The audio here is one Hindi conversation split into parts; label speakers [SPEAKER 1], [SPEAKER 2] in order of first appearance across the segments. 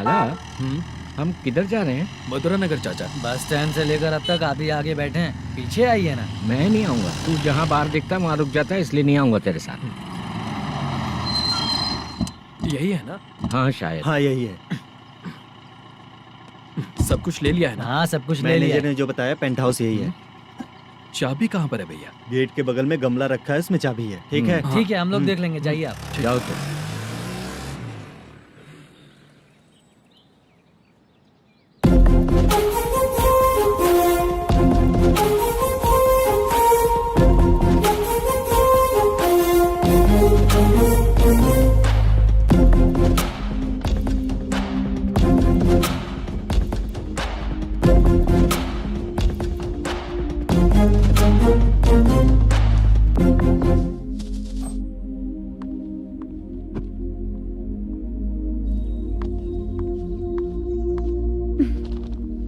[SPEAKER 1] लाला, हम किधर जा रहे हैं?
[SPEAKER 2] मथुरा नगर चाचा।
[SPEAKER 3] बस स्टैंड से लेकर अब तक आप ही आगे बैठे हैं, पीछे आइए ना।
[SPEAKER 1] मैं नहीं आऊंगा, तू जहाँ बाहर दिखता है वहाँ रुक जाता है, इसलिए नहीं आऊंगा तेरे साथ।
[SPEAKER 2] यही है ना?
[SPEAKER 1] हाँ शायद।
[SPEAKER 4] हाँ यही है।
[SPEAKER 2] सब कुछ ले लिया है ना?
[SPEAKER 3] हाँ सब कुछ ले लिया।
[SPEAKER 4] मैनेजर ने जो बताया पेंट हाउस यही है।
[SPEAKER 2] चाबी कहाँ पर है भैया?
[SPEAKER 4] गेट के बगल में गमला रखा है, उसमें चाबी है। ठीक है?
[SPEAKER 3] ठीक है, हम लोग देख लेंगे, जाइए आप।
[SPEAKER 1] जाओ तो।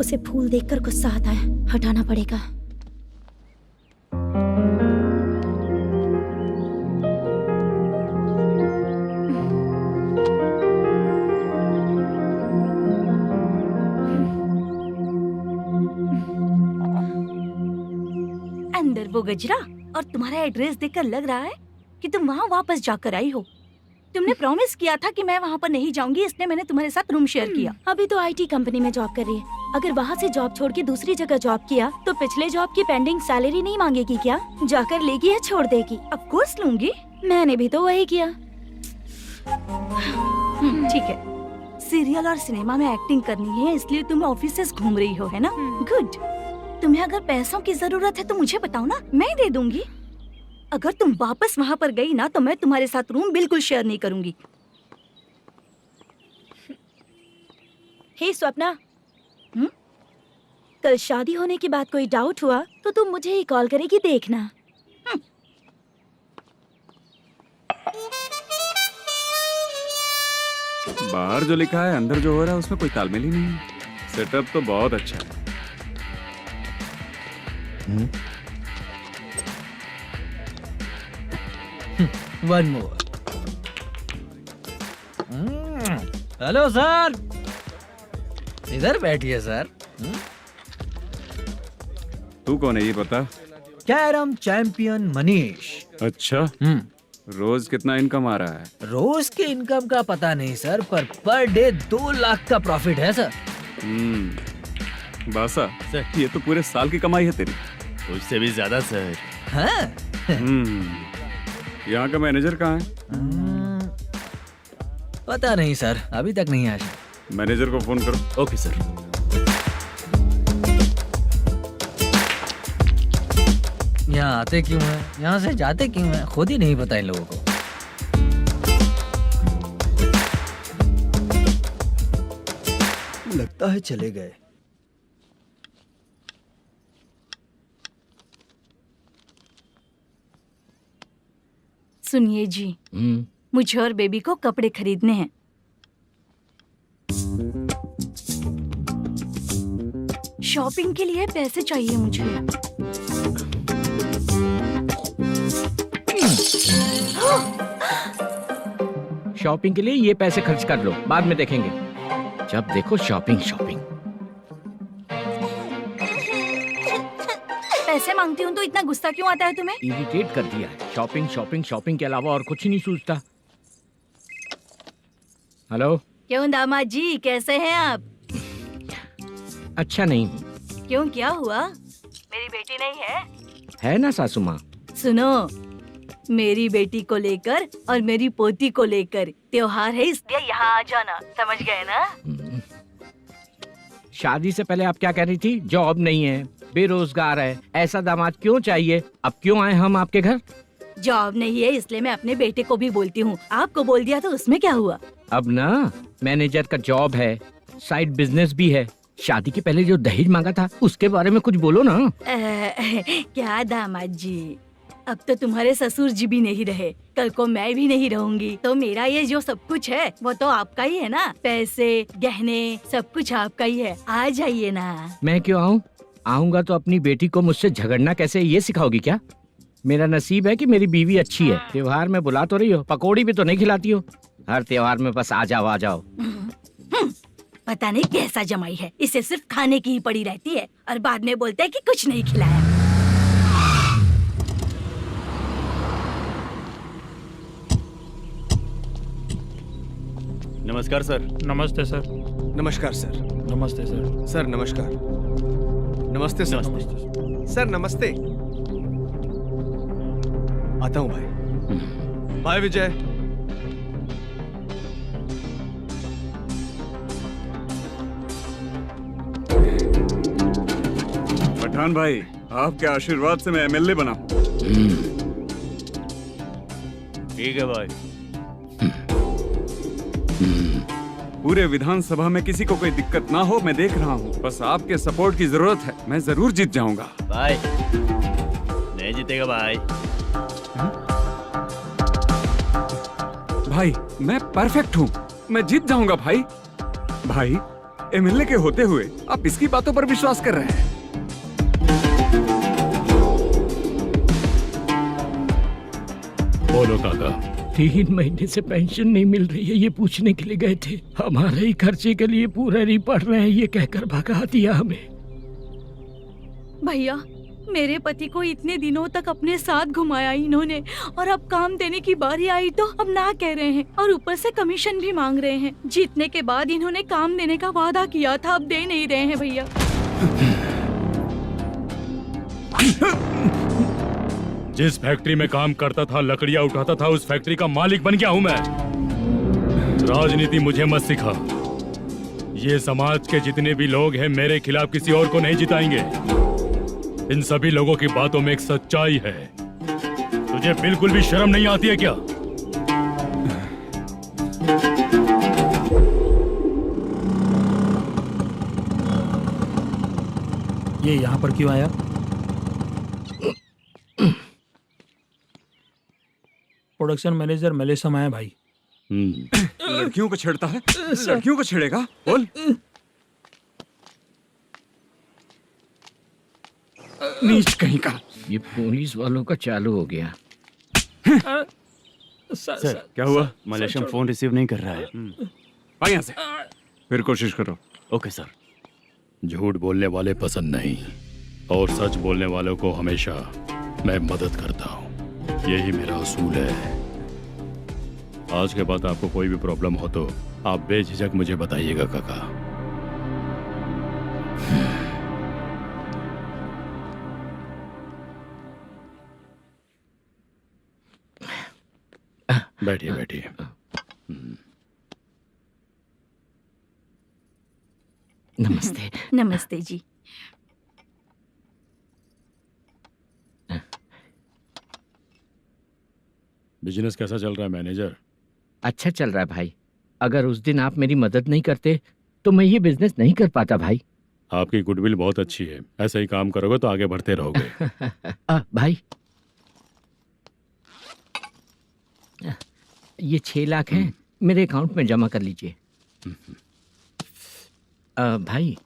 [SPEAKER 5] उसे फूल देखकर गुस्सा आता है, हटाना पड़ेगा।
[SPEAKER 6] अंदर वो गजरा और तुम्हारा एड्रेस देखकर लग रहा है कि तुम वहाँ वापस जाकर आई हो। तुमने प्रॉमिस किया था कि मैं वहाँ पर नहीं जाऊंगी, इसलिए मैंने तुम्हारे साथ रूम शेयर किया।
[SPEAKER 5] अभी तो आईटी कंपनी में जॉब कर रही है। अगर वहाँ से जॉब छोड़ के दूसरी जगह जॉब किया तो पिछले जॉब की पेंडिंग सैलरी नहीं मांगेगी क्या? जाकर लेगी या छोड़ देगी?
[SPEAKER 6] ऑफ कोर्स लूंगी।
[SPEAKER 5] मैंने भी तो वही किया।
[SPEAKER 6] ठीक है, सीरियल और सिनेमा में एक्टिंग करनी है, इसलिए तुम ऑफिसेस घूम रही हो, है ना? गुड। तुम्हें अगर पैसों की जरूरत है तो मुझे बताओ ना, मैं दे दूंगी। अगर तुम वापस वहाँ पर गई ना तो मैं तुम्हारे साथ रूम बिल्कुल शेयर नहीं करूंगी।
[SPEAKER 5] हे स्वप्ना, कल शादी होने की बात कोई डाउट हुआ तो तुम मुझे ही कॉल करेगी, देखना।
[SPEAKER 7] बाहर जो लिखा है अंदर जो हो रहा है उसमें कोई तालमेल ही नहीं है। सेटअप तो बहुत अच्छा है।
[SPEAKER 3] One more. हेलो सर, इधर बैठिए सर।
[SPEAKER 7] तू कौन है ये पता?
[SPEAKER 3] Carrom champion Manish.
[SPEAKER 7] अच्छा, रोज कितना इनकम आ रहा है?
[SPEAKER 3] रोज के इनकम का पता नहीं सर, पर डे 2 लाख का प्रॉफिट है सर।
[SPEAKER 7] बासा सर, ये तो पूरे साल की कमाई है तेरी।
[SPEAKER 8] उससे भी ज्यादा सर।
[SPEAKER 3] हाँ?
[SPEAKER 7] यहाँ का मैनेजर कहाँ है?
[SPEAKER 3] पता नहीं सर, अभी तक नहीं आया।
[SPEAKER 7] मैनेजर को फोन करो।
[SPEAKER 8] Okay sir.
[SPEAKER 3] यहाँ आते क्यों हैं, यहाँ से जाते क्यों हैं, खुद ही नहीं पता इन लोगों को।
[SPEAKER 4] लगता है चले गए।
[SPEAKER 6] सुनिए जी, मुझे और बेबी को कपड़े खरीदने हैं। शॉपिंग के लिए पैसे चाहिए मुझे।
[SPEAKER 1] शॉपिंग के लिए ये पैसे खर्च कर लो, बाद में देखेंगे। जब देखो शॉपिंग शॉपिंग।
[SPEAKER 6] पैसे मांगती हूँ तो इतना गुस्सा क्यों आता है तुम्हें?
[SPEAKER 1] इरिटेट कर दिया है। शॉपिंग शॉपिंग शॉपिंग के अलावा और कुछ ही नहीं सूझता। हेलो।
[SPEAKER 6] क्यों दामाद जी, कैसे हैं आप?
[SPEAKER 1] अच्छा नहीं।
[SPEAKER 6] क्यों, क्या हुआ? मेरी बेटी नहीं है?
[SPEAKER 1] है ना सासू माँ।
[SPEAKER 6] सुनो, मेरी बेटी को लेकर और मेरी पोती को लेकर त्योहार है, इसलिए यहाँ आ जाना, समझ गए ना?
[SPEAKER 1] शादी से पहले आप क्या कह रही थी? जॉब नहीं है, बेरोजगार है, ऐसा दामाद क्यों चाहिए? अब क्यों आए हम आपके घर?
[SPEAKER 6] जॉब नहीं है इसलिए मैं अपने बेटे को भी बोलती हूँ, आपको बोल दिया तो उसमें क्या हुआ?
[SPEAKER 1] अब ना मैनेजर का जॉब है, साइड बिजनेस भी है। शादी के पहले जो दहेज मांगा था उसके बारे में कुछ बोलो ना।
[SPEAKER 6] क्या दामाद जी, अब तो तुम्हारे ससुर जी भी नहीं रहे, कल को मैं भी नहीं रहूंगी, तो मेरा ये जो सब कुछ है वो तो आपका ही है ना। पैसे, गहने, सब कुछ आपका ही है। आ जाइए ना।
[SPEAKER 1] मैं क्यों आऊँ? आऊंगा तो अपनी बेटी को मुझसे झगड़ना कैसे ये सिखाओगी क्या? मेरा नसीब है कि मेरी बीवी अच्छी है। त्योहार में बुला तो रही हो, पकौड़ी भी तो नहीं खिलाती हो। हर त्योहार में बस आ जाओ आ जाओ।
[SPEAKER 6] पता नहीं कैसा जमाई है, इसे सिर्फ खाने की ही पड़ी रहती है और बाद में बोलते हैं कि कुछ नहीं खिलाया।
[SPEAKER 8] नमस्कार सर।
[SPEAKER 2] नमस्ते सर।
[SPEAKER 9] नमस्कार सर।
[SPEAKER 2] नमस्ते सर।
[SPEAKER 9] सर नमस्कार। नमस्ते सर। सर नमस्ते। आता हूँ भाई। बाय विजय।
[SPEAKER 7] पठान भाई, आपके आशीर्वाद से मैं एमएलए बना।
[SPEAKER 8] ठीक है भाई।
[SPEAKER 7] पूरे विधानसभा में किसी को कोई दिक्कत ना हो, मैं देख रहा हूँ। बस आपके सपोर्ट की जरूरत है, मैं जरूर जीत जाऊंगा।
[SPEAKER 8] भाई नहीं जीतेगा भाई।
[SPEAKER 7] भाई मैं परफेक्ट हूँ, मैं जीत जाऊंगा भाई। भाई एमएलए के होते हुए आप इसकी बातों पर विश्वास कर रहे हैं।
[SPEAKER 1] बोलो काका। 3 महीने से पेंशन नहीं मिल रही है, ये पूछने के लिए गए थे। हमारे ही खर्चे के लिए पूरा नहीं पड़ रहे हैं, ये कहकर भगा दिया हमें।
[SPEAKER 6] भैया, मेरे पति को इतने दिनों तक अपने साथ घुमाया इन्होंने, और अब काम देने की बारी आई तो अब ना कह रहे हैं और ऊपर से कमीशन भी मांग रहे हैं। जीतने के बाद इन्होंने काम देने का वादा किया था, अब दे नहीं रहे हैं भैया।
[SPEAKER 10] जिस फैक्ट्री में काम करता था, लकड़ियां उठाता था, उस फैक्ट्री का मालिक बन गया हूं मैं। राजनीति मुझे मत सिखा। ये समाज के जितने भी लोग हैं मेरे खिलाफ किसी और को नहीं जिताएंगे। इन सभी लोगों की बातों में एक सच्चाई है। तुझे बिल्कुल भी शर्म नहीं आती है क्या?
[SPEAKER 2] ये यहाँ पर क्यों आया? प्रोडक्शन मैनेजर मलेशम आया भाई।
[SPEAKER 7] लड़कियों को छेड़ता है, लड़कियों को छेड़ेगा? बोल।
[SPEAKER 1] नीच कहीं का। ये पुलिस वालों का चालू हो गया।
[SPEAKER 8] सर क्या हुआ? मलेशियन फोन रिसीव नहीं कर रहा है।
[SPEAKER 7] भाई यहाँ से फिर कोशिश करो।
[SPEAKER 8] Okay sir.
[SPEAKER 10] झूठ बोलने वाले पसंद नहीं और सच बोलने वालों को हमेशा मैं मदद करता हूँ, यही मेरा असूल है। आज के बाद आपको कोई भी प्रॉब्लम हो तो आप बेझिझक मुझे बताइएगा काका। बैठिए बैठिए।
[SPEAKER 1] नमस्ते।
[SPEAKER 6] नमस्ते जी।
[SPEAKER 10] बिजनेस कैसा चल रहा है मैनेजर?
[SPEAKER 1] अच्छा चल रहा है भाई। अगर उस दिन आप मेरी मदद नहीं करते तो मैं ये बिजनेस नहीं कर पाता भाई।
[SPEAKER 10] आपकी गुडविल बहुत अच्छी है, ऐसा ही काम करोगे तो आगे बढ़ते रहोगे।
[SPEAKER 1] भाई ये 6 लाख हैं, मेरे अकाउंट में जमा कर लीजिए। भाई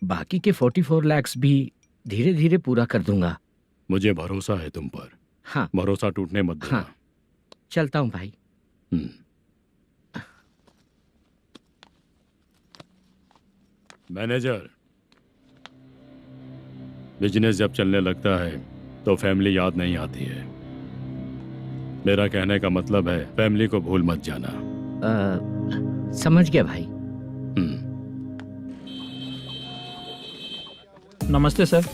[SPEAKER 1] बाकी के 44 लाख भी धीरे धीरे पूरा कर दूंगा।
[SPEAKER 10] मुझे भरोसा है तुम पर।
[SPEAKER 1] हाँ
[SPEAKER 10] भरोसा टूटने मत देना।
[SPEAKER 1] हाँ चलता हूँ भाई।
[SPEAKER 10] मैनेजर, बिजनेस जब चलने लगता है तो फैमिली याद नहीं आती है। मेरा कहने का मतलब है फैमिली को भूल मत जाना।
[SPEAKER 1] समझ गया भाई।
[SPEAKER 2] नमस्ते सर।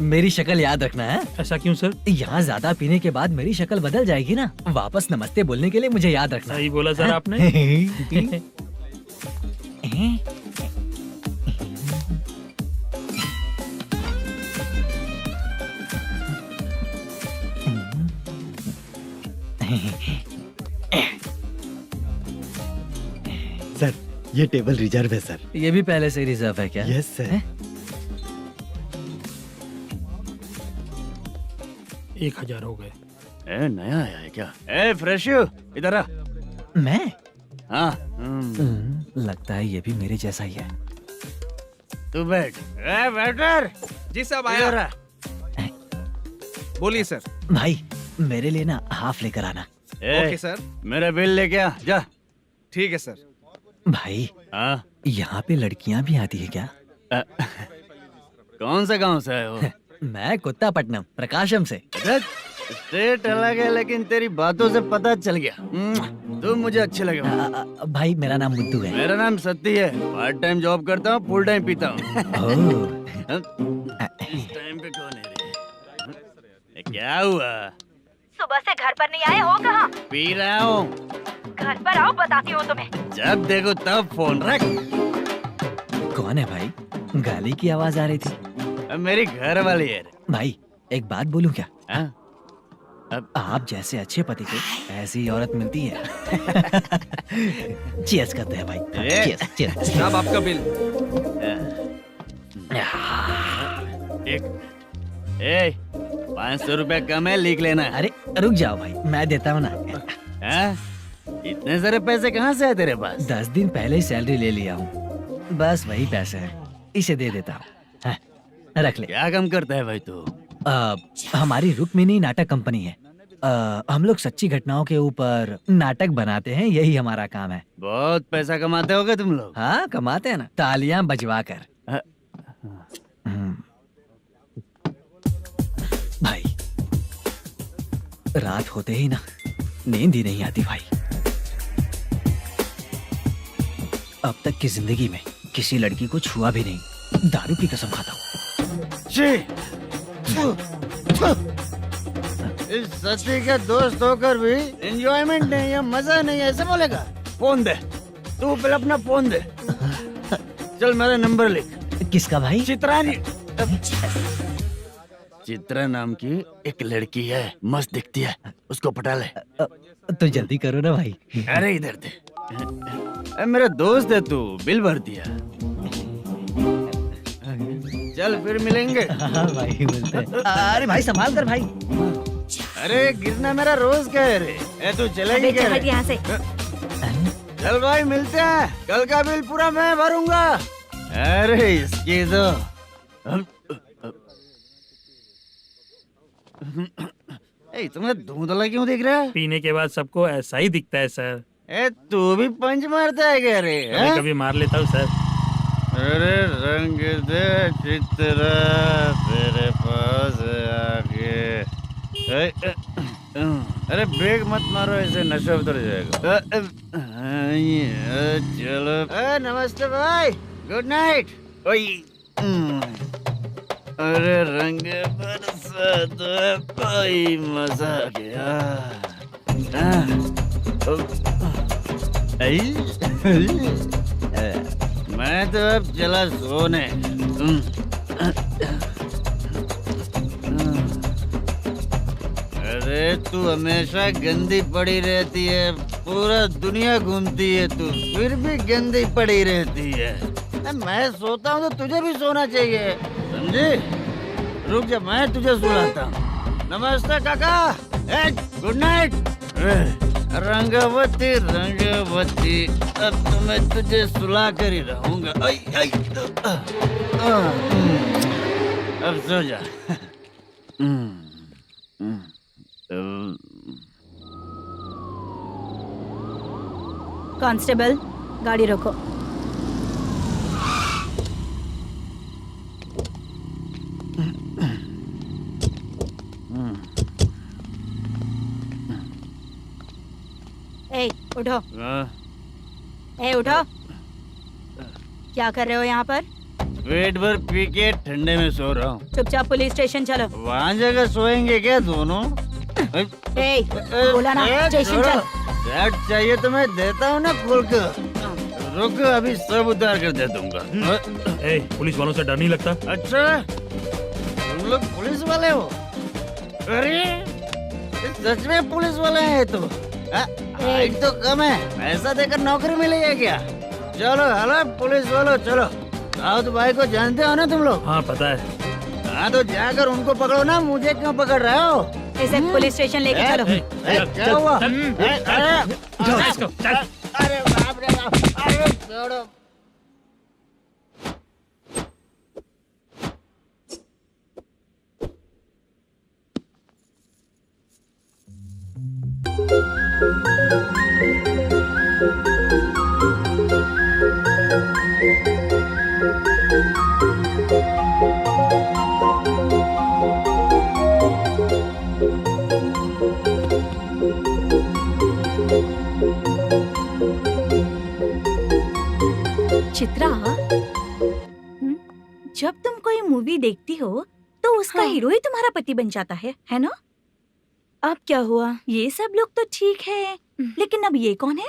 [SPEAKER 3] मेरी शक्ल याद रखना है।
[SPEAKER 2] ऐसा क्यों सर?
[SPEAKER 3] यहाँ ज्यादा पीने के बाद मेरी शक्ल बदल जाएगी ना, वापस नमस्ते बोलने के लिए मुझे याद रखना।
[SPEAKER 2] सही बोला सर आपने।
[SPEAKER 4] सर ये टेबल रिजर्व है सर।
[SPEAKER 3] ये भी पहले से रिजर्व है क्या?
[SPEAKER 4] Yes sir.
[SPEAKER 2] 1000 हो गए।
[SPEAKER 8] ए नया आया है क्या? ए फ्रेश इधर आ।
[SPEAKER 3] मैं?
[SPEAKER 8] हाँ
[SPEAKER 3] लगता है ये भी मेरे जैसा ही है।
[SPEAKER 8] तू बैठ। ए वेटर।
[SPEAKER 9] जी साहब आया। बोलिए सर।
[SPEAKER 3] भाई मेरे लिए ना हाफ लेकर आना।
[SPEAKER 8] Okay
[SPEAKER 9] sir.
[SPEAKER 8] मेरा बिल लेके आ जा।
[SPEAKER 9] ठीक है सर।
[SPEAKER 4] भाई
[SPEAKER 8] हाँ
[SPEAKER 4] यहाँ पे लड़कियाँ भी आती है क्या?
[SPEAKER 8] कौन सा गांव से आए हो?
[SPEAKER 4] मैं कुत्तापट्टनम प्रकाशम से।
[SPEAKER 8] स्टेट अलग है लेकिन तेरी बातों से पता चल गया। तुम मुझे अच्छे लगे हो।
[SPEAKER 4] भाई मेरा नाम मुद्दू है।
[SPEAKER 8] मेरा नाम सत्ती है। पार्ट टाइम जॉब करता हूँ, फुल टाइम पीता हूँ। इस टाइम पे कौन है रे? ये क्या हुआ?
[SPEAKER 6] सुबह से घर पर नहीं आए हो कहाँ?
[SPEAKER 8] पी रहा हूँ।
[SPEAKER 6] घर पर आओ, बताती हूँ तुम्हें।
[SPEAKER 8] जब देखो तब फोन रख।
[SPEAKER 4] कौन है भाई? गाली की आवाज आ रही थी।
[SPEAKER 8] अब मेरी घर वाली है रे।
[SPEAKER 4] भाई एक बात बोलूं क्या?
[SPEAKER 8] हाँ?
[SPEAKER 4] आप जैसे अच्छे पति को ऐसी औरत मिलती है। चीयर्स करते हैं भाई। Cheers cheers.
[SPEAKER 7] साहब आपका बिल।
[SPEAKER 8] एक 500 रुपया कम है, लिख लेना।
[SPEAKER 4] अरे रुक जाओ भाई, मैं देता हूँ ना।
[SPEAKER 8] हाँ? इतने सारे पैसे कहाँ से है तेरे पास?
[SPEAKER 4] 10 दिन पहले ही सैलरी ले लिया हूँ, बस वही पैसे हैं, इसे दे देता हूँ। हाँ, रख ले।
[SPEAKER 8] क्या काम करता है भाई तू?
[SPEAKER 4] हमारी रुक्मिणी नाटक कंपनी है। हम लोग सच्ची घटनाओं के ऊपर नाटक बनाते हैं, यही हमारा काम है।
[SPEAKER 8] बहुत पैसा कमाते होगे तुम लोग।
[SPEAKER 4] हाँ कमाते हैं ना, तालियां बजवा कर। भाई रात होते ही ना नींद ही नहीं आती भाई। अब तक की जिंदगी में किसी लड़की को छुआ भी नहीं, दारू की कसम खाता हूँ।
[SPEAKER 8] इस सच्ची के दोस्त होकर भी एंजॉयमेंट नहीं है, मजा नहीं है, ऐसे बोलेगा? फोन दे, तू पहले अपना फोन दे। चल मेरा नंबर लिख।
[SPEAKER 4] किसका भाई?
[SPEAKER 8] चित्रानी। चित्रा नाम की एक लड़की है, मस्त दिखती है, उसको पटा ले।
[SPEAKER 4] तो जल्दी करो ना भाई।
[SPEAKER 8] अरे इधर दे। मेरा दोस्त है, तू बिल भर दिया। चल फिर मिलेंगे।
[SPEAKER 4] हाँ भाई मिलते हैं। अरे भाई संभाल कर भाई।
[SPEAKER 8] अरे गिरना मेरा रोज का है रे। तू चलेगी क्या?
[SPEAKER 6] यहाँ से।
[SPEAKER 8] चल भाई मिलते हैं, कल का बिल पूरा मैं भरूंगा। अरे इसकी तो तुम्हें धुंधला क्यों दिख रहा है?
[SPEAKER 2] पीने के बाद सबको ऐसा ही दिखता है सर।
[SPEAKER 8] तू भी पंच मारता है क्या रे?
[SPEAKER 2] कभी कभी मार लेता हूँ सर।
[SPEAKER 8] अरे रंग दे चित्रा तेरे पास आके। अरे ब्रेक मत मारो, ऐसे नशा उतर जाएगा। चलो। नमस्ते भाई, गुड नाइट। अरे रंग बरसात भाई, मजा आ गया। मैं तो अब चला सोने। अरे तू हमेशा गंदी पड़ी रहती है, पूरा दुनिया घूमती है तू, फिर भी गंदी पड़ी रहती है। मैं सोता हूँ तो तुझे भी सोना चाहिए, समझे? रुक जा, मैं तुझे सुलाता हूँ। नमस्ते काका, गुड नाइट। रंगवती रंगवती, अब तो मैं तुझे सुला कर ही रहूंगा। अब सो जा।
[SPEAKER 6] कांस्टेबल, गाड़ी रोको। ए, उठो। उठो। क्या कर रहे हो यहाँ पर?
[SPEAKER 8] पेट भर पी के ठंडे में सो रहा हूँ।
[SPEAKER 6] चुपचाप पुलिस स्टेशन चलो।
[SPEAKER 8] वहाँ जगह सोएंगे क्या दोनों?
[SPEAKER 6] बोला ना, स्टेशन चल।
[SPEAKER 8] शर्ट चाहिए तो मैं देता हूँ ना खोल कर। रुक, अभी सब उतार कर दे दूंगा।
[SPEAKER 2] पुलिस वालों से डर नहीं लगता?
[SPEAKER 8] अच्छा, तुम लोग पुलिस वाले हो? अरे सच में पुलिस वाले हैं तो? हाइट तो कम है, पैसा देकर नौकरी मिलेगी क्या? चलो हेलो पुलिस वालों, चलो। साउथ भाई को जानते हो ना तुम लोग?
[SPEAKER 2] हाँ पता है।
[SPEAKER 8] हाँ तो जाकर उनको पकड़ो ना, मुझे क्यों पकड़ रहे हो?
[SPEAKER 6] इसे पुलिस स्टेशन लेके चलो।
[SPEAKER 8] क्या हुआ?
[SPEAKER 2] चल।
[SPEAKER 8] अरे बाप रे बाप, अरे छोड़ो।
[SPEAKER 6] चित्रा, जब तुम कोई मूवी देखती हो तो उसका
[SPEAKER 5] हाँ।
[SPEAKER 6] हीरो ही तुम्हारा पति बन जाता है ना?
[SPEAKER 5] अब क्या हुआ?
[SPEAKER 6] ये सब लोग तो ठीक है, लेकिन अब ये कौन है?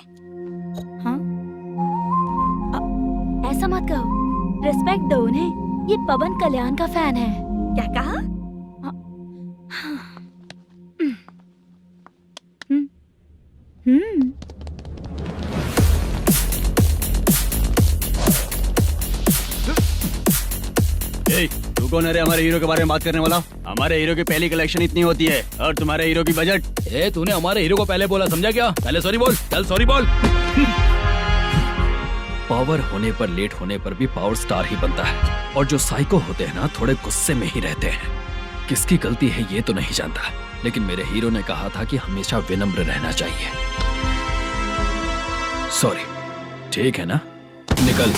[SPEAKER 5] हाँ? ऐसा मत कहो, रिस्पेक्ट दो उन्हें। ये पवन कल्याण का फैन है।
[SPEAKER 6] क्या कहा?
[SPEAKER 9] तू कौन है रे हमारे हीरो के बारे में बात करने वाला? हमारे हीरो की पहली कलेक्शन इतनी होती है और तुम्हारे हीरो की बजट।
[SPEAKER 3] तूने हमारे हीरो को पहले बोला, समझा क्या? पहले सॉरी बोल, चल सॉरी बोल।
[SPEAKER 11] पावर होने पर लेट होने पर भी पावर स्टार ही बनता है। और जो साइको होते हैं ना, थोड़े गुस्से में ही रहते हैं। किसकी गलती है ये तो नहीं जानता, लेकिन मेरे हीरो ने कहा था कि हमेशा विनम्र रहना चाहिए। सॉरी, ठीक है ना? निकल।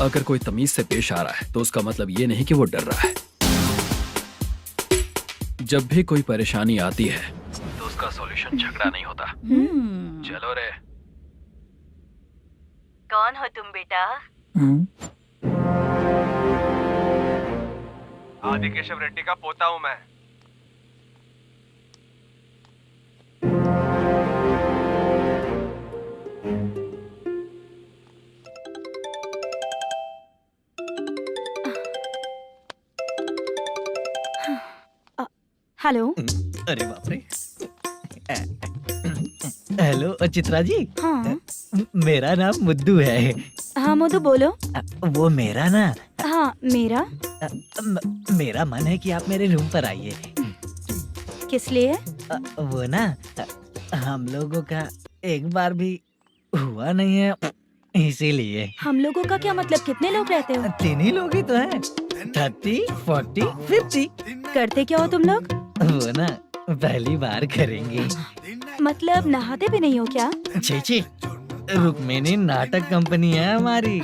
[SPEAKER 11] अगर कोई तमीज से पेश आ रहा है तो उसका मतलब ये नहीं कि वो डर रहा है। जब भी कोई परेशानी आती है तो उसका सॉल्यूशन झगड़ा नहीं होता। चलो रे।
[SPEAKER 6] कौन हो तुम बेटा?
[SPEAKER 7] आदि केशव रेड्डी का पोता हूँ मैं।
[SPEAKER 6] हेलो।
[SPEAKER 4] अरे बाप रे। हेलो चित्रा जी।
[SPEAKER 5] हाँ
[SPEAKER 4] मेरा नाम मुद्दू है।
[SPEAKER 5] हाँ मधु बोलो।
[SPEAKER 4] वो मेरा ना,
[SPEAKER 5] हाँ मेरा।
[SPEAKER 4] मेरा मन है कि आप मेरे रूम पर आइए।
[SPEAKER 5] किस लिए?
[SPEAKER 4] वो ना, हम लोगों का एक बार भी हुआ नहीं है, इसीलिए।
[SPEAKER 5] हम लोगों का क्या मतलब? कितने लोग रहते हो?
[SPEAKER 4] 3 ही लोग ही तो हैं। 30, 40, 50।
[SPEAKER 5] करते क्या हो तुम लोग?
[SPEAKER 4] वो ना पहली बार करेंगे।
[SPEAKER 5] मतलब नहाते भी नहीं हो क्या?
[SPEAKER 4] छी, रुक्मिणी नाटक कंपनी है हमारी।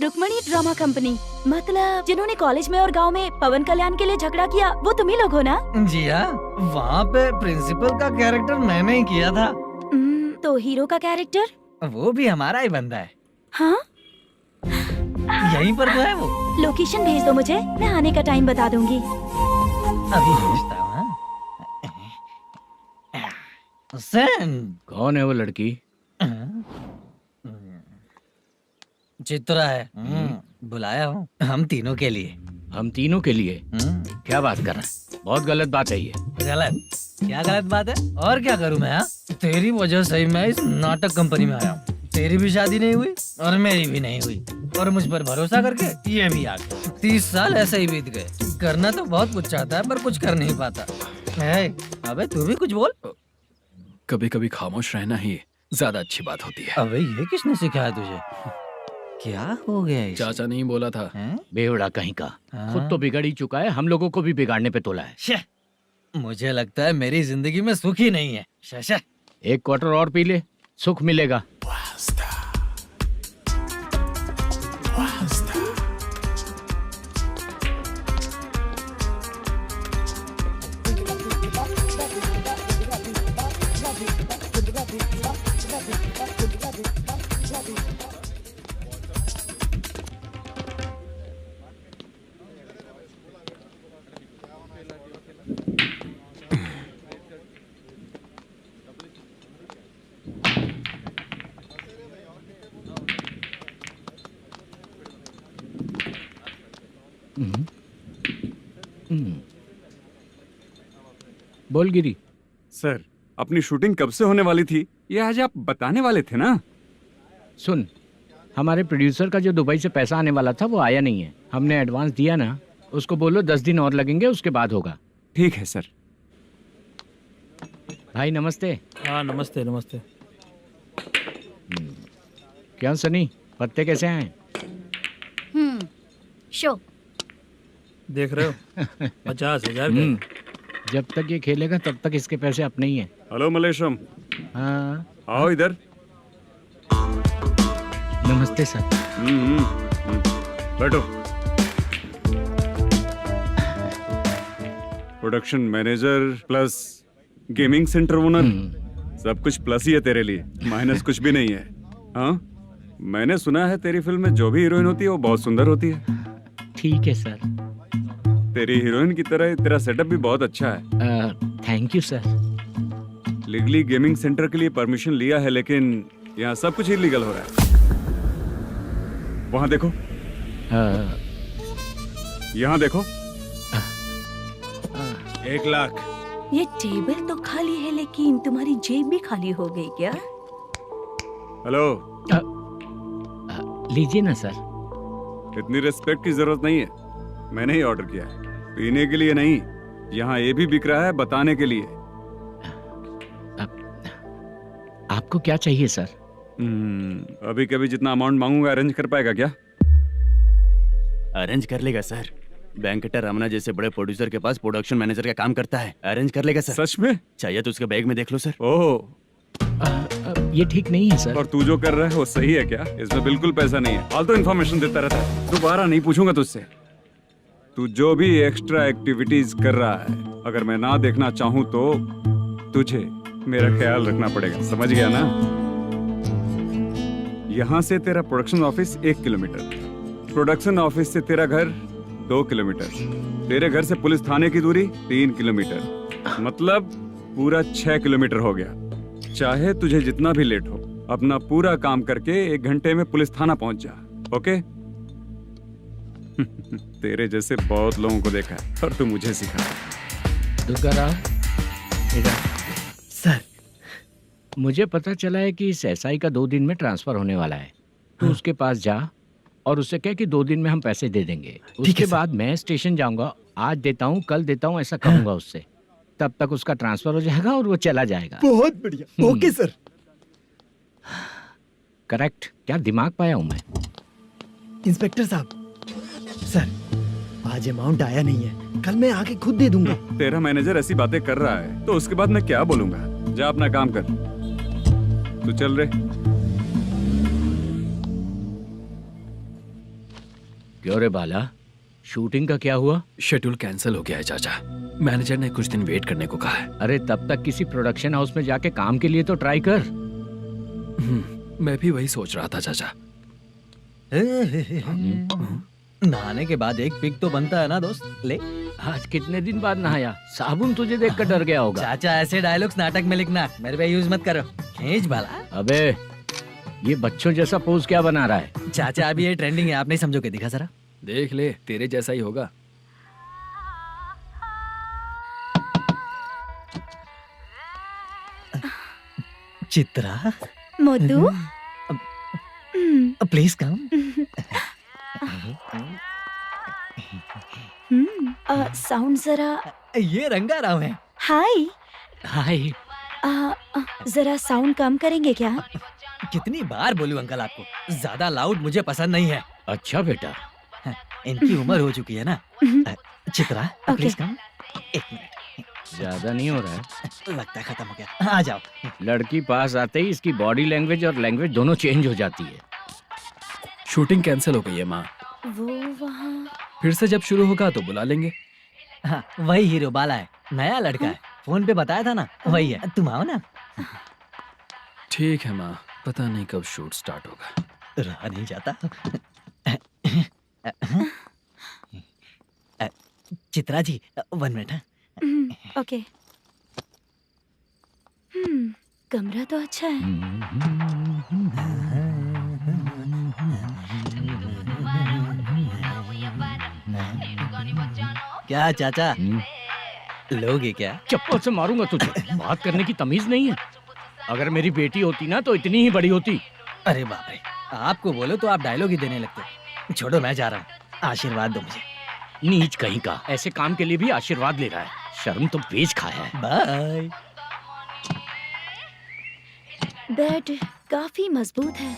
[SPEAKER 5] Rukmani drama company? मतलब जिन्होंने कॉलेज में और गांव में पवन कल्याण के लिए झगड़ा किया, वो तुम ही लोग हो ना?
[SPEAKER 4] जी हाँ, वहाँ पे प्रिंसिपल का कैरेक्टर मैंने ही किया था।
[SPEAKER 5] तो हीरो का कैरेक्टर?
[SPEAKER 4] वो भी हमारा ही बंदा है।
[SPEAKER 5] हाँ?
[SPEAKER 4] यहीं पर तो है वो।
[SPEAKER 5] लोकेशन भेज दो मुझे, मैं आने का टाइम बता दूंगी।
[SPEAKER 4] अभी भेजता हूँ। हुसैन।
[SPEAKER 1] कौन है वो लड़की?
[SPEAKER 4] चित्रा है। बुलाया हूँ हम तीनों के लिए।
[SPEAKER 1] हम तीनों के लिए? क्या बात कर रहा है? बहुत गलत बात है ये।
[SPEAKER 4] गलत? क्या गलत बात है? और क्या करूँ मैं? तेरी वजह से ही मैं इस नाटक कंपनी में आया हूँ। तेरी भी शादी नहीं हुई और मेरी भी नहीं हुई, और मुझ पर भरोसा करके ये भी आ गया। 30 साल ऐसे ही बीत गए। करना तो बहुत कुछ चाहता है पर कुछ कर नहीं पाता। अबे तू भी कुछ बोल।
[SPEAKER 11] कभी कभी खामोश रहना ही ज्यादा अच्छी बात होती है।
[SPEAKER 4] अबे ये किसने सिखाया तुझे? क्या हो गया इसे?
[SPEAKER 11] चाचा नहीं बोला था।
[SPEAKER 1] बेवड़ा कहीं का। खुद तो बिगड़ ही चुका है, हम लोगों को भी बिगाड़ने पे तोला है।
[SPEAKER 4] मुझे लगता है मेरी जिंदगी में सुख ही नहीं है। शशा।
[SPEAKER 1] एक क्वार्टर और पी ले, सुख मिलेगा। बोल गिरी।
[SPEAKER 7] सर, अपनी शूटिंग कब से होने वाली थी ये आज आप बताने वाले थे ना?
[SPEAKER 1] सुन, हमारे प्रोड्यूसर का जो दुबई से पैसा आने वाला था वो आया नहीं है। हमने एडवांस दिया ना, उसको बोलो 10 दिन और लगेंगे, उसके बाद होगा।
[SPEAKER 7] ठीक है सर।
[SPEAKER 1] भाई नमस्ते।
[SPEAKER 2] हाँ नमस्ते नमस्ते।
[SPEAKER 1] क्या सनी, पत्ते कैसे हैं?
[SPEAKER 6] शो
[SPEAKER 2] देख रहे हो 50,000 का।
[SPEAKER 1] जब तक ये खेलेगा तब तक इसके पैसे अपने ही हैं।
[SPEAKER 7] हेलो मलेशम।
[SPEAKER 1] हाँ
[SPEAKER 7] आओ इधर।
[SPEAKER 1] नमस्ते सर।
[SPEAKER 7] बैठो। Production manager plus gaming centre owner, सब कुछ प्लस ही है तेरे लिए, माइनस कुछ भी नहीं है। हाँ, मैंने सुना है तेरी फिल्म में जो भी हीरोइन होती है वो बहुत सुंदर होती है।
[SPEAKER 1] ठीक है सर।
[SPEAKER 7] तेरी हीरोइन की तरह तेरा सेटअप भी बहुत अच्छा है।
[SPEAKER 1] Thank you sir.
[SPEAKER 7] Legally gaming centre के लिए परमिशन लिया है, लेकिन यहाँ सब कुछ इलीगल हो रहा है। वहाँ देखो, यहाँ देखो। 1 लाख।
[SPEAKER 6] ये टेबल तो खाली है लेकिन तुम्हारी जेब भी खाली हो गई क्या?
[SPEAKER 7] हेलो,
[SPEAKER 1] लीजिए ना सर।
[SPEAKER 7] इतनी रिस्पेक्ट की जरूरत नहीं है, मैंने ही ऑर्डर किया है। पीने के लिए नहीं, यहाँ ये भी बिक रहा है बताने के लिए।
[SPEAKER 1] आपको क्या चाहिए सर?
[SPEAKER 7] अभी कभी जितना अमाउंट मांगूंगा अरेंज कर पाएगा क्या?
[SPEAKER 9] अरेंज कर लेगा सर। वेंकटा रमना जैसे बड़े प्रोड्यूसर के पास प्रोडक्शन मैनेजर का काम करता है, अरेंज कर लेगा सर।
[SPEAKER 7] सच में?
[SPEAKER 9] चाहिए तो उसके बैग में देख लो सर।
[SPEAKER 7] ओह,
[SPEAKER 1] ये ठीक नहीं है सर।
[SPEAKER 7] और तू जो कर रहा है वो सही है क्या? इसमें बिल्कुल पैसा नहीं है, फालतू इन्फॉर्मेशन देता रहता है। दोबारा नहीं पूछूंगा तुझसे। तू जो भी एक्स्ट्रा एक्टिविटीज कर रहा है, अगर मैं ना देखना चाहूँ तो तुझे मेरा ख्याल रखना पड़ेगा, समझ गया ना? यहाँ से तेरा production office 1 kilometre, production office से तेरा घर 2 किलोमीटर, तेरे घर से पुलिस थाने की दूरी 3 किलोमीटर, मतलब पूरा 6 किलोमीटर हो गया। चाहे तुझे जितना भी लेट हो, अपना पूरा काम करके 1 घंटे में पुलिस थाना पहुंच जा, ओके? तेरे जैसे बहुत लोगों को देखा है और तू मुझे सिखा।
[SPEAKER 1] सर, मुझे पता चला है कि इस एसआई का 2 दिन में ट्रांसफर होने वाला है। तो उसके पास जा और उससे कह कि 2 दिन में हम पैसे दे देंगे। उसके बाद मैं स्टेशन जाऊंगा, आज देता हूँ कल देता हूँ ऐसा कहूंगा उससे। तब तक उसका ट्रांसफर हो जाएगा और वो चला जाएगा।
[SPEAKER 12] बहुत बढ़िया। Okay sir.
[SPEAKER 1] करेक्ट। क्या दिमाग पाया हूँ मैं।
[SPEAKER 12] इंस्पेक्टर साहब, सर आज अमाउंट आया नहीं है, कल मैं आके खुद दे दूंगा।
[SPEAKER 7] तेरा मैनेजर ऐसी बातें कर रहा है तो उसके बाद मैं क्या बोलूंगा? जा अपना काम कर। तू चल रे।
[SPEAKER 1] क्यों रे बाला, शूटिंग का क्या हुआ?
[SPEAKER 11] शेड्यूल कैंसिल हो गया है चाचा। मैनेजर ने कुछ दिन वेट करने को कहा है।
[SPEAKER 1] अरे तब तक किसी प्रोडक्शन हाउस में जाके काम के लिए तो ट्राई कर।
[SPEAKER 11] मैं भी वही सोच रहा था चाचा।
[SPEAKER 4] नहाने के बाद एक पिक तो बनता है ना दोस्त। ले,
[SPEAKER 1] आज कितने दिन बाद नहाया? साबुन तुझे देखकर डर गया होगा।
[SPEAKER 4] चाचा ऐसे डायलॉग्स नाटक में लिखना, मेरे पे यूज मत करो। खींच बाला।
[SPEAKER 1] अबे ये बच्चों जैसा पोज क्या बना रहा है?
[SPEAKER 4] चाचा अभी ये ट्रेंडिंग है, आप नहीं समझोगे। दिखा जरा।
[SPEAKER 11] देख ले, तेरे जैसा ही होगा।
[SPEAKER 4] Chitra,
[SPEAKER 6] Modu,
[SPEAKER 4] please come.
[SPEAKER 6] Sound जरा।
[SPEAKER 4] ये रंगा राव है।
[SPEAKER 6] हाय।
[SPEAKER 1] हाय।
[SPEAKER 6] जरा साउंड कम करेंगे क्या?
[SPEAKER 4] कितनी बार बोलूं अंकल आपको, ज्यादा लाउड मुझे पसंद नहीं है।
[SPEAKER 1] अच्छा बेटा,
[SPEAKER 4] इनकी उम्र हो चुकी है ना। Chitra, please come. 1 मिनट।
[SPEAKER 1] ज्यादा नहीं हो रहा है?
[SPEAKER 4] लगता है खत्म हो गया। आ जाओ।
[SPEAKER 1] लड़की पास आते ही इसकी बॉडी लैंग्वेज और लैंग्वेज दोनों चेंज हो जाती है।
[SPEAKER 11] शूटिंग कैंसिल हो गई है माँ।
[SPEAKER 6] वो वहाँ।
[SPEAKER 11] फिर से जब शुरू होगा तो बुला लेंगे।
[SPEAKER 4] हाँ, वही हीरो बाला है, नया लड़का है। फोन पे बताया था ना, वही है। तुम आओ ना।
[SPEAKER 11] ठीक है माँ, पता नहीं कब शूट स्टार्ट होगा।
[SPEAKER 4] रहा नहीं जाता। चित्रा जी 1 मिनट।
[SPEAKER 6] ओके। कमरा तो अच्छा है।
[SPEAKER 4] क्या चाचा, लोगे क्या?
[SPEAKER 1] चप्पल से मारूंगा तुझे। बात करने की तमीज नहीं है। अगर मेरी बेटी होती ना तो इतनी ही बड़ी होती।
[SPEAKER 4] अरे बाप रे, आपको बोलो तो आप डायलॉग ही देने लगते। छोड़ो, मैं जा रहा हूँ। आशीर्वाद दो मुझे।
[SPEAKER 1] नीच कहीं का, ऐसे काम के लिए भी आशीर्वाद ले रहा है। शर्म तो बेच खाया है।
[SPEAKER 4] बाय।
[SPEAKER 6] बेड काफी मजबूत है।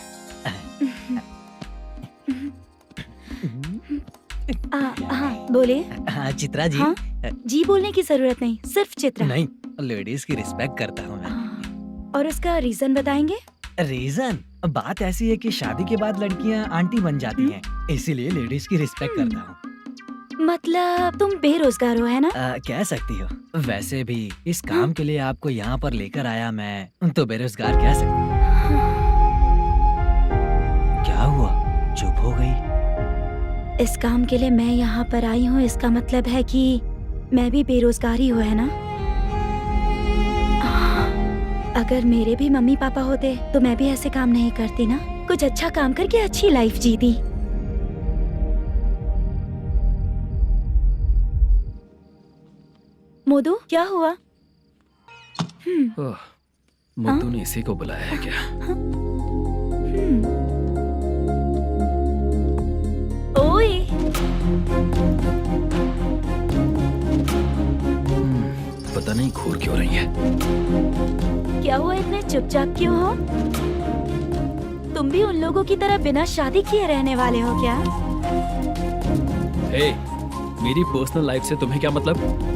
[SPEAKER 6] हाँ बोले।
[SPEAKER 4] हाँ चित्रा जी।
[SPEAKER 6] हाँ? जी बोलने की जरूरत नहीं, सिर्फ चित्रा।
[SPEAKER 4] नहीं, लेडीज की रिस्पेक्ट करता हूँ मैं।
[SPEAKER 6] और उसका रीजन बताएंगे?
[SPEAKER 4] रीजन बात ऐसी है कि शादी के बाद लड़कियाँ आंटी बन जाती हैं, इसीलिए लेडीज की रिस्पेक्ट करता हूँ।
[SPEAKER 5] मतलब तुम बेरोजगार हो, है ना?
[SPEAKER 4] कह सकती हो। वैसे भी इस काम के लिए आपको यहाँ पर लेकर आया मैं, तो बेरोजगार कह सकती हूँ। क्या हुआ, चुप हो गई?
[SPEAKER 5] इस काम के लिए मैं यहाँ पर आई हूँ, इसका मतलब है कि मैं भी बेरोजगार ही हूँ, है ना? अगर मेरे भी मम्मी पापा होते तो मैं भी ऐसे काम नहीं करती ना, कुछ अच्छा काम करके अच्छी लाइफ जीती। मोदू, क्या हुआ?
[SPEAKER 11] ओह, मुद्दू ने इसी को बुलाया है क्या?
[SPEAKER 5] ओए,
[SPEAKER 11] पता नहीं घूर क्यों रही है।
[SPEAKER 5] क्या हुआ, इतने चुपचाप क्यों हो? तुम भी उन लोगों की तरह बिना शादी किए रहने वाले हो क्या?
[SPEAKER 11] हे, मेरी पर्सनल लाइफ से तुम्हें क्या मतलब?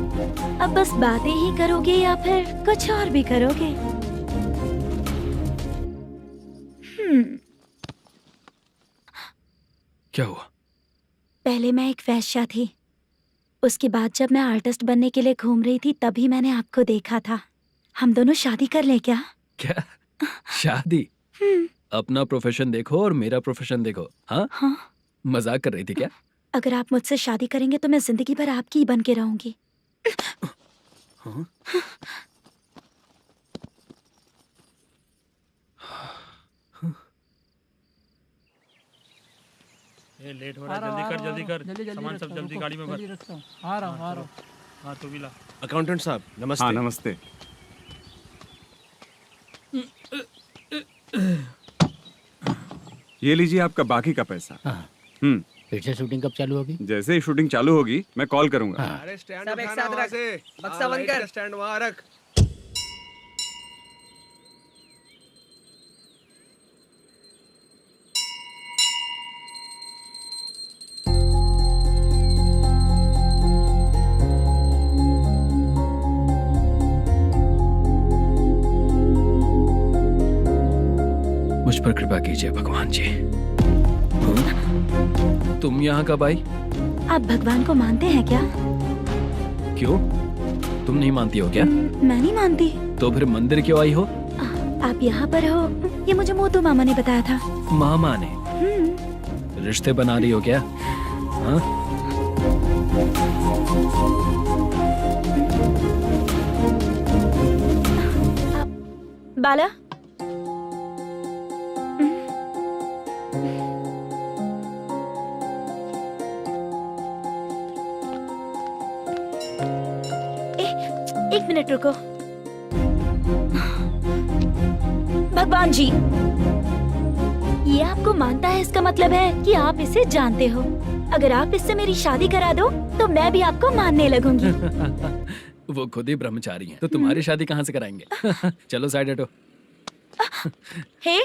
[SPEAKER 5] अब बस बातें ही करोगे या फिर कुछ और भी करोगे?
[SPEAKER 11] क्या हुआ?
[SPEAKER 5] पहले मैं एक वेश्या थी, उसके बाद जब मैं आर्टिस्ट बनने के लिए घूम रही थी तभी मैंने आपको देखा था। हम दोनों शादी कर ले क्या?
[SPEAKER 11] क्या शादी? अपना प्रोफेशन देखो और मेरा प्रोफेशन देखो। हाँ?
[SPEAKER 5] हाँ।
[SPEAKER 11] मजाक कर रही थी क्या?
[SPEAKER 5] अगर आप मुझसे शादी करेंगे तो मैं जिंदगी भर आपकी ही बन के रहूंगी।
[SPEAKER 11] हाँ?
[SPEAKER 2] ये लेट हो रहा है, जल्दी कर, सामान सब जल्दी गाड़ी में भर।
[SPEAKER 3] आ रहा हूँ।
[SPEAKER 2] हाँ तू भी ला।
[SPEAKER 13] अकाउंटेंट साहब नमस्ते।
[SPEAKER 7] हाँ नमस्ते। ये लीजिए आपका बाकी का पैसा।
[SPEAKER 1] फिर से शूटिंग कब चालू होगी?
[SPEAKER 7] जैसे ही शूटिंग चालू होगी मैं कॉल करूंगा।
[SPEAKER 13] अरे स्टैंड
[SPEAKER 3] सब एक
[SPEAKER 13] उठाना
[SPEAKER 3] साथ
[SPEAKER 13] वहाँ
[SPEAKER 3] रख।
[SPEAKER 13] से।
[SPEAKER 3] बक्सा बंद कर।
[SPEAKER 13] स्टैंड वहाँ रख।
[SPEAKER 11] मुझ पर कृपा कीजिए भगवान जी। तुम यहाँ कब आई?
[SPEAKER 5] आप भगवान को मानते हैं क्या?
[SPEAKER 11] क्यों? तुम नहीं मानती हो क्या?
[SPEAKER 5] मैं नहीं मानती।
[SPEAKER 11] तो फिर मंदिर क्यों आई हो?
[SPEAKER 5] आप यहाँ पर हो ये मुझे मोदू मामा ने बताया था।
[SPEAKER 11] मामा ने? रिश्ते बना रही हो क्या? हाँ?
[SPEAKER 5] बाला, एक मिनट रुको। भगवान जी, ये आपको मानता है, इसका मतलब है कि आप इसे जानते हो। अगर आप इससे मेरी शादी करा दो तो मैं भी आपको मानने लगूंगी।
[SPEAKER 11] वो खुद ही ब्रह्मचारी हैं, तो तुम्हारी शादी कहाँ से कराएंगे? चलो साइड हटो।
[SPEAKER 5] हे,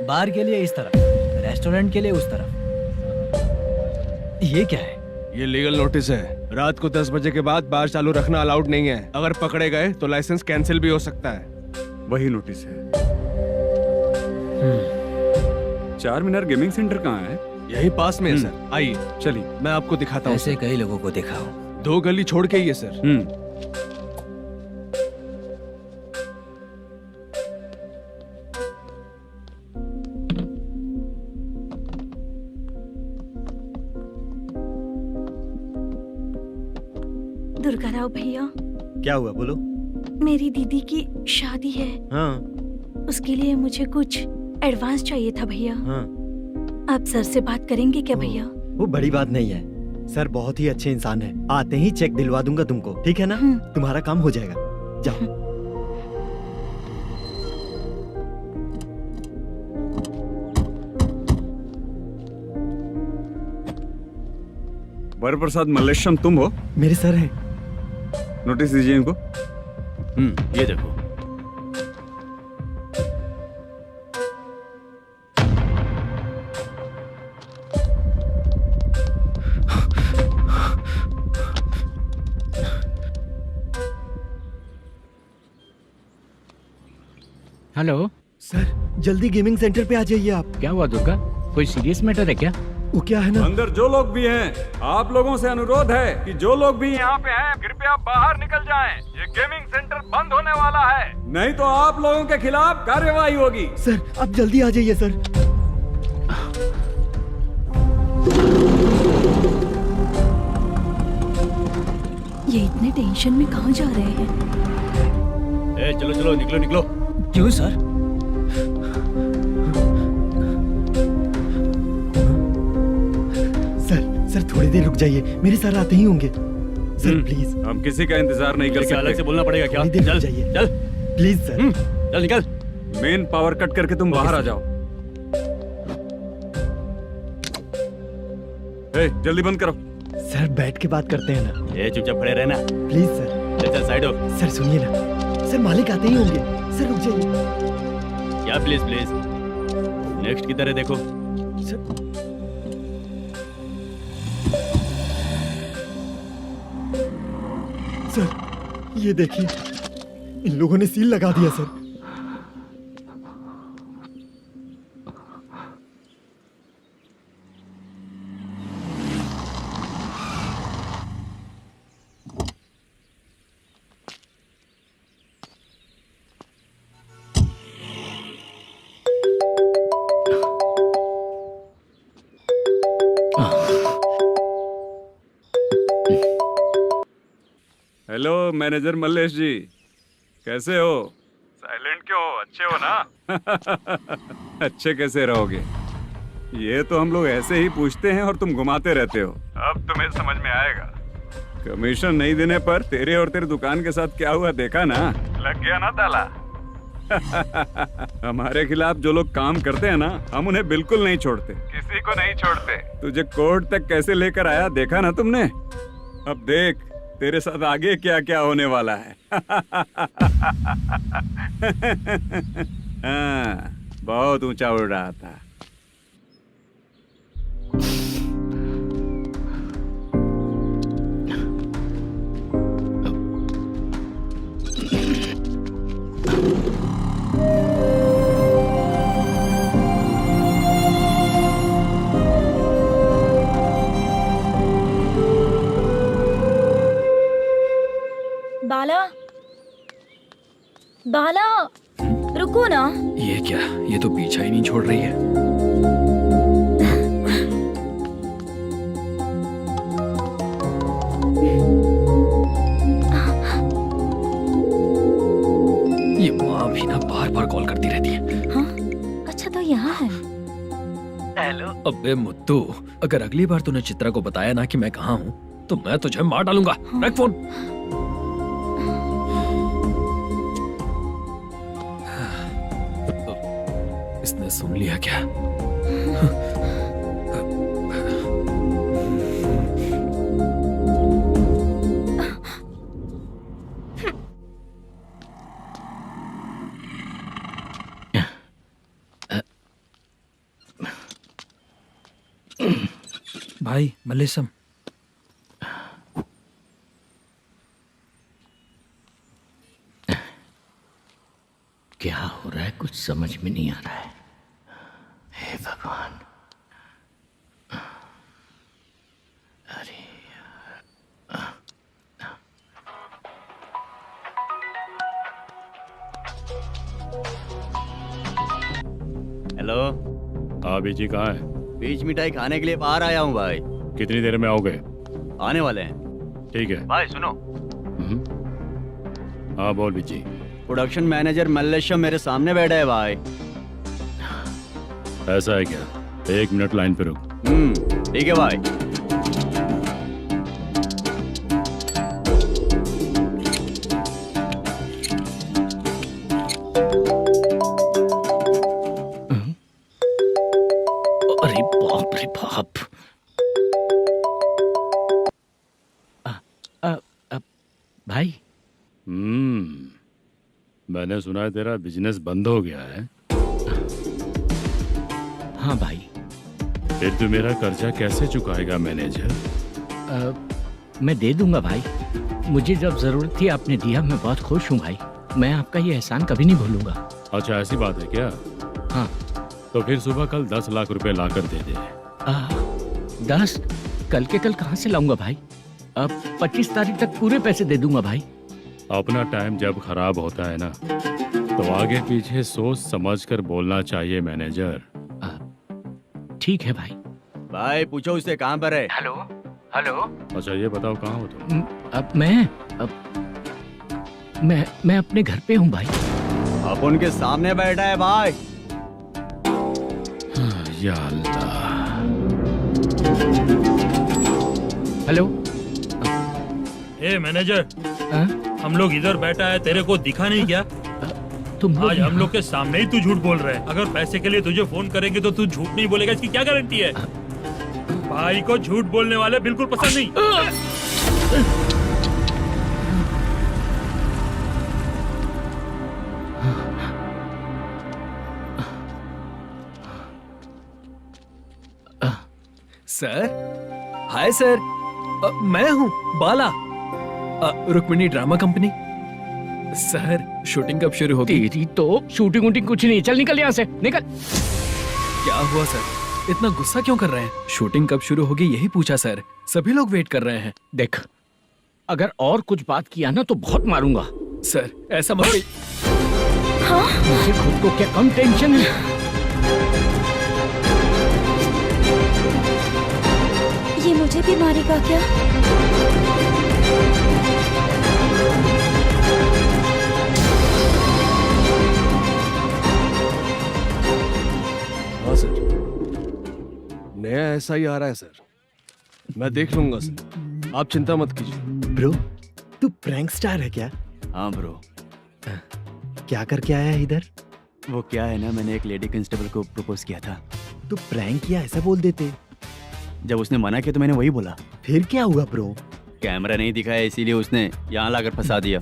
[SPEAKER 4] बार के लिए इस तरफ, रेस्टोरेंट के लिए उस तरफ। ये क्या है?
[SPEAKER 13] ये लीगल नोटिस है। रात को 10 बजे के बाद बार चालू रखना अलाउड नहीं है। अगर पकड़े गए तो लाइसेंस कैंसिल भी हो सकता है।
[SPEAKER 7] वही नोटिस है। चार मीनार गेमिंग सेंटर कहाँ है?
[SPEAKER 13] यही पास में है सर। आइए
[SPEAKER 7] चलिए
[SPEAKER 13] मैं आपको दिखाता हूँ।
[SPEAKER 4] ऐसे कई लोगों को देखा हूँ।
[SPEAKER 13] 2 गली छोड़ के ही है सर।
[SPEAKER 6] दुर्गा राव भैया,
[SPEAKER 12] क्या हुआ बोलो।
[SPEAKER 6] मेरी दीदी की शादी है।
[SPEAKER 12] हाँ
[SPEAKER 6] उसके लिए मुझे कुछ एडवांस चाहिए था भैया।
[SPEAKER 12] हाँ।
[SPEAKER 6] आप सर से बात करेंगे क्या भैया?
[SPEAKER 12] वो बड़ी बात नहीं है, सर बहुत ही अच्छे इंसान है। आते ही चेक दिलवा दूंगा तुमको, ठीक है ना? तुम्हारा काम हो जाएगा। जाओ।
[SPEAKER 7] वर प्रसाद मल्लेश्वरम तुम हो?
[SPEAKER 12] मेरे सर है।
[SPEAKER 7] नोटिस दीजिए इनको।
[SPEAKER 9] ये देखो।
[SPEAKER 1] हेलो,
[SPEAKER 12] सर जल्दी गेमिंग सेंटर पे आ जाइए आप।
[SPEAKER 1] क्या हुआ दुर्गा, कोई सीरियस मैटर है क्या?
[SPEAKER 12] वो क्या है ना,
[SPEAKER 7] अंदर जो लोग भी हैं, आप लोगों से अनुरोध है कि जो लोग भी यहाँ पे हैं कृपया बाहर निकल जाएं। ये गेमिंग सेंटर बंद होने वाला है, नहीं तो आप लोगों के खिलाफ कार्यवाही होगी।
[SPEAKER 12] सर आप जल्दी आ जाइए सर।
[SPEAKER 6] ये इतने टेंशन में कहाँ जा रहे हैं?
[SPEAKER 9] चलो चलो निकलो निकलो।
[SPEAKER 4] क्यों सर?
[SPEAKER 12] सर थोड़ी देर रुक जाइए, मेरे सर आते ही होंगे। Sir please.
[SPEAKER 7] हम किसी का इंतजार नहीं कर सकते।
[SPEAKER 9] अलग से बोलना पड़ेगा क्या?
[SPEAKER 12] थोड़ी देर
[SPEAKER 9] चल
[SPEAKER 12] रुक जाइए
[SPEAKER 9] चल
[SPEAKER 12] प्लीज सर।
[SPEAKER 9] चल निकल।
[SPEAKER 7] मेन पावर कट करके तुम बाहर आ जाओ। जल्दी बंद करो।
[SPEAKER 12] सर बैठ के बात करते हैं ना।
[SPEAKER 9] ये चुपचाप खड़े रहना
[SPEAKER 12] प्लीज सर।
[SPEAKER 9] चल साइड हो।
[SPEAKER 12] सर सुनिए ना, सर मालिक आते ही होंगे। सर रुक जाइए।
[SPEAKER 9] क्या प्लीज प्लीज, नेक्स्ट की तरह देखो।
[SPEAKER 12] सर ये देखिए, इन लोगों ने सील लगा दिया सर।
[SPEAKER 7] हेलो मैनेजर मल्लेश जी, कैसे हो? साइलेंट क्यों हो? अच्छे हो ना? अच्छे कैसे रहोगे? ये तो हम लोग ऐसे ही पूछते हैं और तुम घुमाते रहते हो। अब तुम्हें समझ में आएगा। कमीशन नहीं देने पर तेरे और तेरी दुकान के साथ क्या हुआ देखा ना? लग गया ना ताला। हमारे खिलाफ जो लोग काम करते हैं ना, हम उन्हें बिल्कुल नहीं छोड़ते, किसी को नहीं छोड़ते। तुझे कोर्ट तक कैसे लेकर आया देखा ना तुमने? अब देख तेरे साथ आगे क्या क्या होने वाला है। हाँ, बहुत ऊंचा उड़ रहा था।
[SPEAKER 5] बाला, बाला, रुको ना।
[SPEAKER 11] ये क्या, ये तो पीछा ही नहीं छोड़ रही है। ये माँ भी ना बार बार कॉल करती रहती है।
[SPEAKER 5] हाँ? अच्छा तो यहाँ है।
[SPEAKER 4] हेलो।
[SPEAKER 11] अबे मुत्तू, अगर अगली बार तूने चित्रा को बताया ना कि मैं कहाँ हूँ तो मैं तुझे मार डालूंगा। रख फोन। इसने सुन लिया क्या?
[SPEAKER 4] भाई मल्लेशम,
[SPEAKER 1] क्या हो रहा है कुछ समझ में नहीं आ रहा है। हे भगवान, अरे
[SPEAKER 9] हेलो।
[SPEAKER 10] हाँ बीजी कहाँ है?
[SPEAKER 9] बीच मिठाई खाने के लिए बाहर आया हूँ भाई।
[SPEAKER 10] कितनी देर में आओगे?
[SPEAKER 9] आने वाले हैं।
[SPEAKER 10] ठीक है
[SPEAKER 9] भाई सुनो।
[SPEAKER 10] हाँ बोल बीजी।
[SPEAKER 9] प्रोडक्शन मैनेजर मल्लेशम मेरे सामने बैठा है भाई।
[SPEAKER 10] ऐसा है क्या? 1 मिनट लाइन पे रुक।
[SPEAKER 9] ठीक है भाई।
[SPEAKER 1] अरे बाप रे बाप। भाई
[SPEAKER 10] मैंने सुना है तेरा बिजनेस बंद हो गया है।
[SPEAKER 1] हाँ भाई।
[SPEAKER 10] फिर तू मेरा कर्जा कैसे चुकाएगा मैनेजर?
[SPEAKER 1] मैं दे दूंगा भाई, मुझे जब जरूरत थी आपने दिया। मैं बहुत खुश हूँ भाई, मैं आपका ये एहसान कभी नहीं भूलूंगा।
[SPEAKER 10] अच्छा ऐसी बात है क्या?
[SPEAKER 1] हाँ।
[SPEAKER 10] तो फिर सुबह कल 10 लाख रुपए लाकर दे दे।
[SPEAKER 1] 10? कल के कल कहाँ से लाऊंगा भाई? अब 25 तारीख तक पूरे पैसे दे दूंगा भाई।
[SPEAKER 10] अपना टाइम जब खराब होता है ना, तो आगे पीछे सोच समझ कर बोलना चाहिए मैनेजर।
[SPEAKER 1] ठीक है भाई।
[SPEAKER 9] भाई पूछो उससे कहाँ पर है।
[SPEAKER 1] Hello hello.
[SPEAKER 10] अच्छा ये बताओ कहाँ हो तुम?
[SPEAKER 1] अब मैं अपने घर पे हूँ भाई।
[SPEAKER 9] अब उनके सामने बैठा है भाई।
[SPEAKER 10] या अल्लाह।
[SPEAKER 1] हेलो।
[SPEAKER 2] ए मैनेजर, हम लोग इधर बैठा है, तेरे को दिखा नहीं क्या?
[SPEAKER 1] तुम
[SPEAKER 2] आज हम लोग के सामने ही तू झूठ बोल रहा है। अगर पैसे के लिए तुझे फोन करेंगे तो तू झूठ नहीं बोलेगा, इसकी क्या गारंटी है? भाई को झूठ बोलने वाले बिल्कुल पसंद नहीं।
[SPEAKER 11] सर, हाय सर, मैं हूँ Bala, Rukmini drama company. Sir shooting कब शुरू होगी?
[SPEAKER 1] तेरी तो शूटिंग वूटिंग कुछ नहीं, चल निकल यहाँ से, निकल।
[SPEAKER 11] क्या हुआ सर, इतना गुस्सा क्यों कर रहे हैं? शूटिंग कब शुरू होगी यही पूछा सर, सभी लोग वेट कर रहे हैं।
[SPEAKER 1] देख, अगर और कुछ बात किया ना तो बहुत मारूंगा।
[SPEAKER 11] सर ऐसा मत।
[SPEAKER 1] मुझे खुद को क्या कम टेंशन है?
[SPEAKER 5] ये मुझे भी मारेगा क्या?
[SPEAKER 13] हाँ सर, नया ऐसा ही आ रहा है सर, मैं देख लूंगा सर, आप चिंता मत कीजिए।
[SPEAKER 12] ब्रो, तू प्रैंक स्टार है क्या?
[SPEAKER 9] हाँ ब्रो।
[SPEAKER 12] क्या करके आया है इधर?
[SPEAKER 9] वो क्या है ना, मैंने एक लेडी कांस्टेबल को प्रपोज किया था।
[SPEAKER 12] तू प्रैंक किया ऐसा बोल देते।
[SPEAKER 9] जब उसने मना किया तो मैंने वही बोला।
[SPEAKER 12] फिर क्या हुआ ब्रो?
[SPEAKER 9] कैमरा नहीं दिखाया इसीलिए उसने यहाँ लाकर फंसा दिया।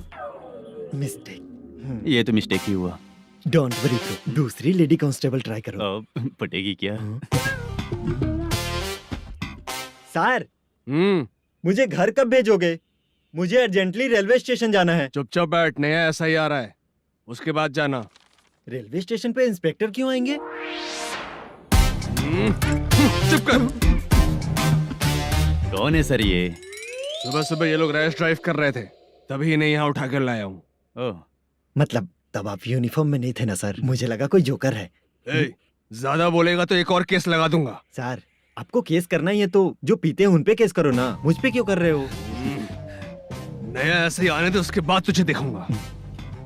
[SPEAKER 12] मिस्टेक।
[SPEAKER 9] ये तो मिस्टेक ही हुआ।
[SPEAKER 12] डोंट वरी ब्रो, दूसरी लेडी कांस्टेबल ट्राई करो।
[SPEAKER 9] पटेगी क्या?
[SPEAKER 12] सर, मुझे घर कब भेजोगे? मुझे अर्जेंटली रेलवे स्टेशन जाना है।
[SPEAKER 13] चुपचाप बैठ, नया ऐसा ही आ रहा है, उसके बाद जाना।
[SPEAKER 12] रेलवे स्टेशन पे इंस्पेक्टर क्यों आएंगे?
[SPEAKER 13] चुप कर।
[SPEAKER 9] कौन है सर ये?
[SPEAKER 13] सुबह सुबह ये लोग रैश ड्राइव कर रहे थे, तभी इन्हें यहाँ उठा कर लाया हूँ।
[SPEAKER 12] मतलब तब आप यूनिफॉर्म में नहीं थे ना सर, मुझे लगा कोई जोकर है।
[SPEAKER 13] ज्यादा बोलेगा तो एक और केस लगा दूंगा।
[SPEAKER 12] सर, आपको केस करना ही है तो जो पीते हैं उन पे केस करो ना, मुझ पे क्यों कर रहे हो?
[SPEAKER 13] नया ऐसे ही आने दो, उसके बाद तुझे देखूंगा।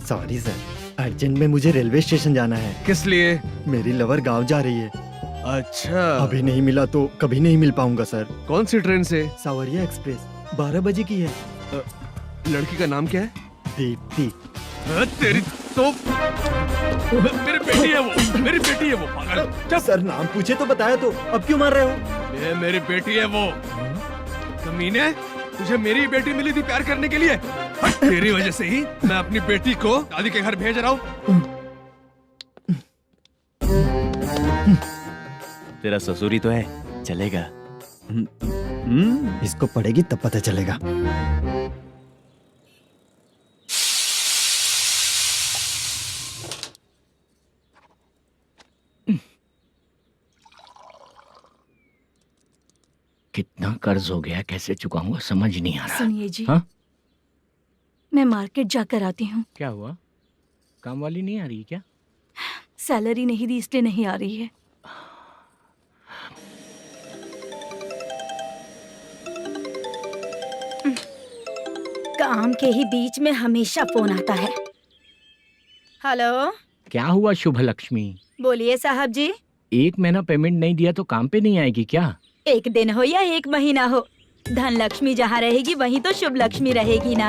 [SPEAKER 12] सॉरी सर, अर्जेंट में मुझे रेलवे स्टेशन जाना है।
[SPEAKER 13] किस लिए?
[SPEAKER 12] मेरी लवर गांव जा रही है।
[SPEAKER 13] अच्छा,
[SPEAKER 12] अभी नहीं मिला तो कभी नहीं मिल पाऊंगा सर।
[SPEAKER 13] कौन सी ट्रेन से?
[SPEAKER 12] सावरिया एक्सप्रेस, 12 बजे की है।
[SPEAKER 13] लड़की का नाम क्या है?
[SPEAKER 12] दीप्ति।
[SPEAKER 13] तेरी तो मेरी बेटी है वो, मेरी बेटी है वो, पागल।
[SPEAKER 12] सर नाम पूछे तो बताया, तो अब क्यों मार रहे हो?
[SPEAKER 13] ये मेरी बेटी है वो। कमीने, तुझे मेरी बेटी मिली थी प्यार करने के लिए, तेरी वजह से ही मैं अपनी बेटी को दादी के घर भेज रहा हूँ।
[SPEAKER 9] तेरा ससुरी तो है, चलेगा।
[SPEAKER 12] इसको पढ़ेगी तब पता चलेगा।
[SPEAKER 1] कितना कर्ज हो गया, कैसे चुकाऊंगा समझ नहीं आ रहा।
[SPEAKER 6] सुनिए जी,
[SPEAKER 1] हाँ?
[SPEAKER 6] मैं मार्केट जाकर आती हूँ।
[SPEAKER 1] क्या हुआ, काम वाली नहीं आ रही क्या?
[SPEAKER 6] सैलरी नहीं दी इसलिए नहीं आ रही है।
[SPEAKER 5] काम के ही बीच में हमेशा फोन आता है। हेलो,
[SPEAKER 1] क्या हुआ शुभ लक्ष्मी?
[SPEAKER 5] बोलिए साहब जी।
[SPEAKER 1] 1 महीना पेमेंट नहीं दिया तो काम पे नहीं आएगी क्या?
[SPEAKER 5] 1 दिन हो या 1 महीना हो, धन लक्ष्मी जहाँ रहेगी वहीं तो शुभ लक्ष्मी रहेगी ना।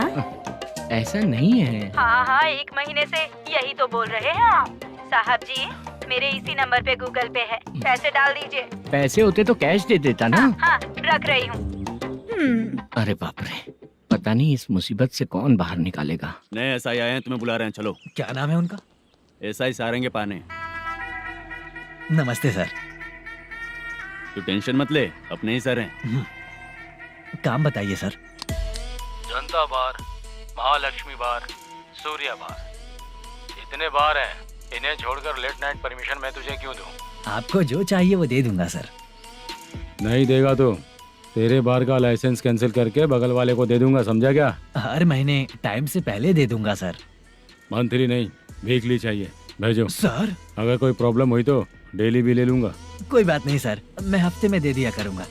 [SPEAKER 1] ऐसा नहीं है।
[SPEAKER 5] हाँ, 1 महीने से यही तो बोल रहे हैं आप। साहब जी, मेरे इसी नंबर पे गूगल पे है, पैसे डाल दीजिए।
[SPEAKER 1] पैसे होते तो कैश दे देता ना।
[SPEAKER 5] हाँ, रख रही हूँ।
[SPEAKER 1] अरे बाप रे, पता नहीं इस मुसीबत से कौन बाहर निकालेगा।
[SPEAKER 9] नए एसआई आए हैं, तुम्हें बुला रहे हैं, चलो।
[SPEAKER 4] क्या नाम है उनका?
[SPEAKER 9] एसआई सारंगे पाने।
[SPEAKER 4] नमस्ते सर।
[SPEAKER 9] तू टेंशन मत ले, अपने ही सर हैं।
[SPEAKER 4] काम बताइए सर।
[SPEAKER 10] जनता बार, महालक्ष्मी बार, सूर्या बार, इतने बार हैं,
[SPEAKER 1] इन्हें छोड़कर लेट नाइट परमिशन मैं तुझे क्यों दूं?
[SPEAKER 3] आपको जो चाहिए वो दे दूंगा सर।
[SPEAKER 10] नहीं देगा तो तेरे बार का लाइसेंस कैंसिल करके बगल वाले को दे दूंगा, समझा क्या?
[SPEAKER 3] हर महीने टाइम से पहले दे दूंगा सर।
[SPEAKER 10] मंथली नहीं, वीकली चाहिए, भेजो।
[SPEAKER 3] सर
[SPEAKER 10] अगर कोई प्रॉब्लम हुई तो डेली भी ले लूंगा।
[SPEAKER 3] कोई बात नहीं सर, मैं हफ्ते में दे दिया करूंगा।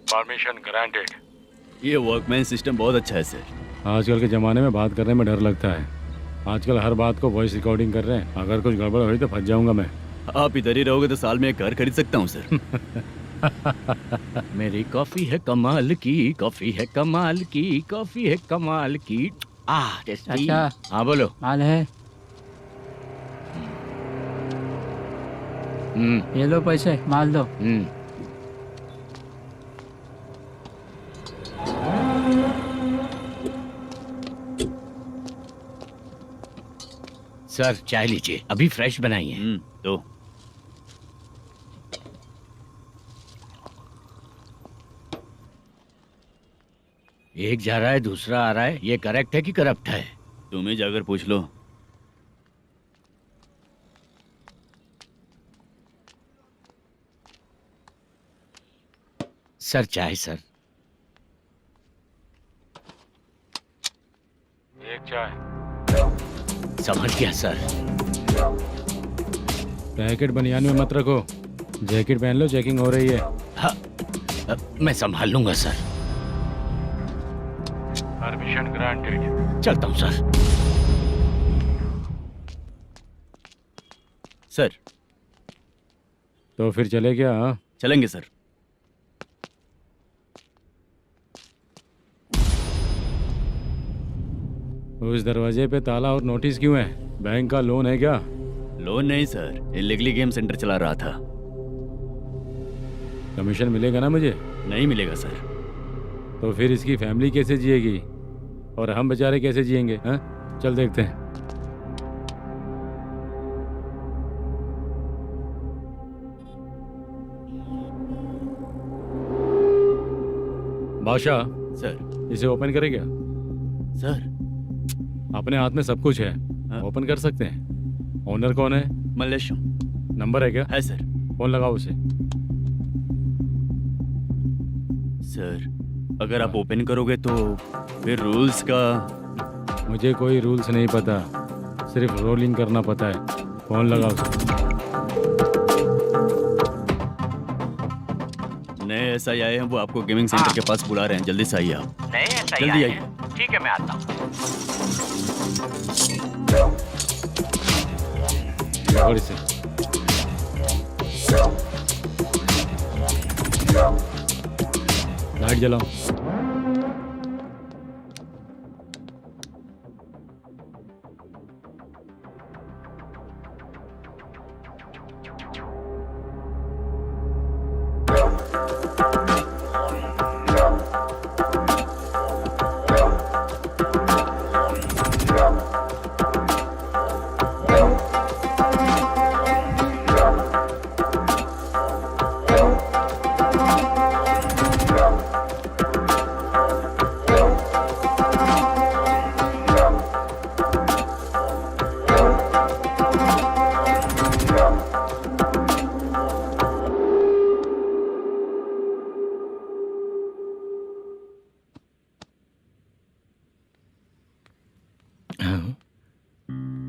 [SPEAKER 10] Permission granted.
[SPEAKER 9] ये वर्कमैन सिस्टम बहुत अच्छा है सर।
[SPEAKER 10] आजकल के ज़माने में बात करने में डर लगता है। आजकल हर बात को वॉइस रिकॉर्डिंग कर रहे हैं। अगर कुछ गड़बड़ हुई तो फंस जाऊंगा मैं।
[SPEAKER 9] आप इधर ही रहोगे तो साल में एक घर खरीद सकता हूँ सर।
[SPEAKER 1] मेरी कॉफी है कमाल की, कॉफी है कमाल की, कॉफी है कमाल की। टेस्टी।
[SPEAKER 14] अच्छा।
[SPEAKER 1] हाँ बोलो।
[SPEAKER 14] माल है, ये लो पैसे, माल दो।
[SPEAKER 1] सर चाय लीजिए, अभी फ्रेश बनाई है।
[SPEAKER 9] तो
[SPEAKER 1] एक जा रहा है दूसरा आ रहा है, ये करेक्ट है कि करप्ट है?
[SPEAKER 9] तुम्हें जाकर पूछ लो।
[SPEAKER 1] सर चाय सर।
[SPEAKER 10] एक चाय।
[SPEAKER 1] समझ गया सर।
[SPEAKER 10] पैकेट बनियान में मत रखो, जैकेट पहन लो, चेकिंग हो रही है।
[SPEAKER 1] हाँ, मैं संभाल लूंगा सर।
[SPEAKER 10] Permission granted.
[SPEAKER 1] चलता हूँ सर।
[SPEAKER 9] सर
[SPEAKER 10] तो फिर चले क्या? हाँ?
[SPEAKER 9] चलेंगे सर।
[SPEAKER 10] उस दरवाजे पे ताला और नोटिस क्यों है? बैंक का लोन है क्या?
[SPEAKER 9] लोन नहीं सर, इलीगली गेम सेंटर चला रहा था।
[SPEAKER 10] कमीशन मिलेगा ना मुझे?
[SPEAKER 9] नहीं मिलेगा सर।
[SPEAKER 10] तो फिर इसकी फैमिली कैसे जिएगी और हम बेचारे कैसे जिएंगे? हाँ, चल देखते हैं। बादशाह
[SPEAKER 9] सर।
[SPEAKER 10] इसे ओपन करे क्या?
[SPEAKER 9] सर
[SPEAKER 10] अपने हाथ में सब कुछ है, ओपन कर सकते हैं। ओनर कौन है?
[SPEAKER 9] मल्लेशम।
[SPEAKER 10] नंबर है क्या?
[SPEAKER 9] है सर।
[SPEAKER 10] फोन लगाओ उसे।
[SPEAKER 9] सर अगर आप ओपन करोगे तो फिर रूल्स का।
[SPEAKER 10] मुझे कोई रूल्स नहीं पता, सिर्फ रोलिंग करना पता है। फोन लगाओ उसे।
[SPEAKER 9] नए एसआई आए हैं, वो आपको गेमिंग सेंटर के पास बुला रहे हैं। जल्दी से आइए आप।
[SPEAKER 1] नए एसआई
[SPEAKER 9] जल्दी
[SPEAKER 1] आए
[SPEAKER 9] आइए।
[SPEAKER 1] हैं। ठीक है मैं आता हूँ।
[SPEAKER 10] और इसे लाइट जलाओ।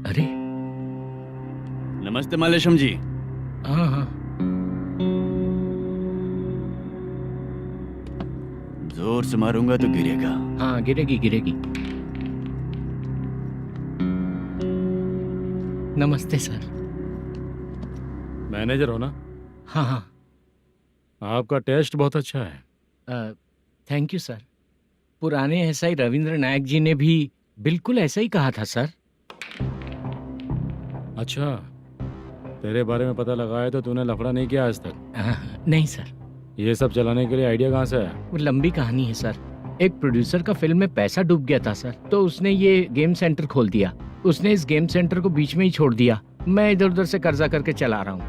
[SPEAKER 1] अरे
[SPEAKER 9] नमस्ते मल्लेशम जी।
[SPEAKER 1] हाँ हाँ।
[SPEAKER 9] जोर से मारूंगा तो गिरेगा।
[SPEAKER 1] हाँ गिरेगी गिरेगी। नमस्ते सर।
[SPEAKER 10] मैनेजर हो ना?
[SPEAKER 1] हाँ हाँ।
[SPEAKER 10] आपका टेस्ट बहुत अच्छा है।
[SPEAKER 1] Thank you sir. पुराने एसआई रविंद्र नायक जी ने भी बिल्कुल ऐसा ही कहा था सर।
[SPEAKER 10] अच्छा, तेरे बारे में पता लगा है तो तूने लफड़ा नहीं किया आज तक?
[SPEAKER 1] नहीं सर।
[SPEAKER 10] ये सब चलाने के लिए आइडिया कहाँ से है?
[SPEAKER 1] वो लंबी कहानी है सर। एक प्रोड्यूसर का फिल्म में पैसा डूब गया था सर, तो उसने ये गेम सेंटर खोल दिया। उसने इस गेम सेंटर को बीच में ही छोड़ दिया। मैं इधर उधर से कर्जा करके चला रहा हूँ।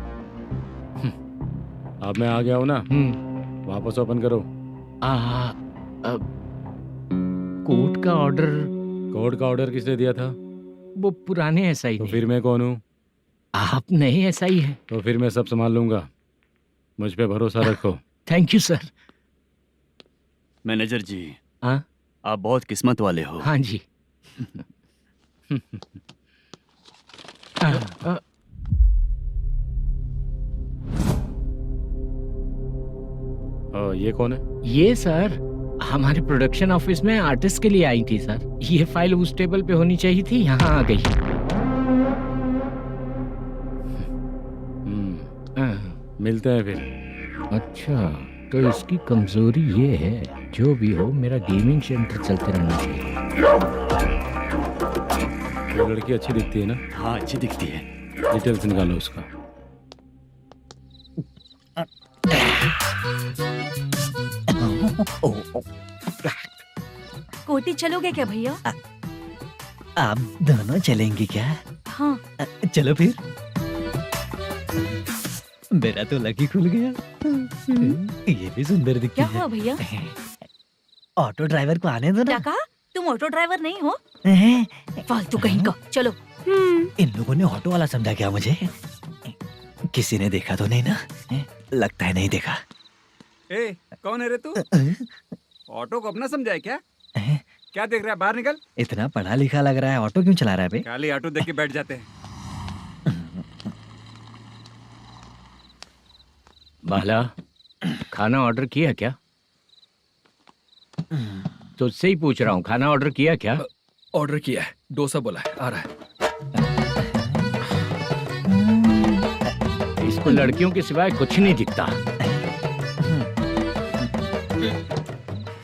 [SPEAKER 10] अब मैं आ गया हूँ ना, वापस ओपन करो।
[SPEAKER 1] कोर्ट का ऑर्डर।
[SPEAKER 10] कोर्ट का ऑर्डर किसने दिया था?
[SPEAKER 1] वो पुराने एसआई
[SPEAKER 10] तो
[SPEAKER 1] ने।
[SPEAKER 10] फिर मैं कौन हूँ?
[SPEAKER 1] आप नए एसआई हैं।
[SPEAKER 10] तो फिर मैं सब संभाल लूंगा, मुझ पे भरोसा रखो।
[SPEAKER 1] Thank you sir.
[SPEAKER 9] मैनेजर जी,
[SPEAKER 1] हाँ
[SPEAKER 9] आप बहुत किस्मत वाले हो।
[SPEAKER 1] हाँ जी।
[SPEAKER 10] ये कौन है?
[SPEAKER 1] ये सर हमारे प्रोडक्शन ऑफिस में आर्टिस्ट के लिए आई थी सर। ये फाइल उस टेबल पे होनी चाहिए थी, यहाँ आ गई।
[SPEAKER 10] मिलते हैं फिर।
[SPEAKER 1] अच्छा, तो इसकी कमजोरी ये है, जो भी हो मेरा गेमिंग सेंटर चलते रहना चाहिए।
[SPEAKER 10] वो लड़की अच्छी दिखती है ना?
[SPEAKER 9] हाँ अच्छी दिखती है।
[SPEAKER 10] डिटेल्स निकालो उसका।
[SPEAKER 6] कोटी चलोगे क्या भैया?
[SPEAKER 12] आप दोनों चलेंगे क्या?
[SPEAKER 6] हाँ।
[SPEAKER 12] चलो फिर। मेरा तो लकी खुल गया। ये भी सुंदर दिखती
[SPEAKER 6] क्या
[SPEAKER 12] है।
[SPEAKER 6] हुआ भैया?
[SPEAKER 12] ऑटो ड्राइवर को आने दो
[SPEAKER 6] क्या
[SPEAKER 12] ना।
[SPEAKER 6] कहा? तुम ऑटो ड्राइवर नहीं हो? फालतू कहीं का। चलो।
[SPEAKER 12] इन लोगों ने ऑटो वाला समझा क्या मुझे? किसी ने देखा तो नहीं ना? लगता है नहीं देखा।
[SPEAKER 7] ए, कौन है रे तू? ऑटो को अपना समझा है क्या? क्या देख रहा है? बाहर निकल।
[SPEAKER 12] इतना पढ़ा लिखा लग रहा है, ऑटो क्यों चला रहा है बे?
[SPEAKER 7] खाली ऑटो देख के बैठ जाते हैं।
[SPEAKER 1] बाला, खाना ऑर्डर किया क्या? तुझसे ही पूछ रहा हूँ, खाना ऑर्डर किया क्या?
[SPEAKER 11] ऑर्डर किया है, डोसा बोला है, आ रहा है।
[SPEAKER 1] इसको लड़कियों के सिवाय कुछ नहीं दिखता।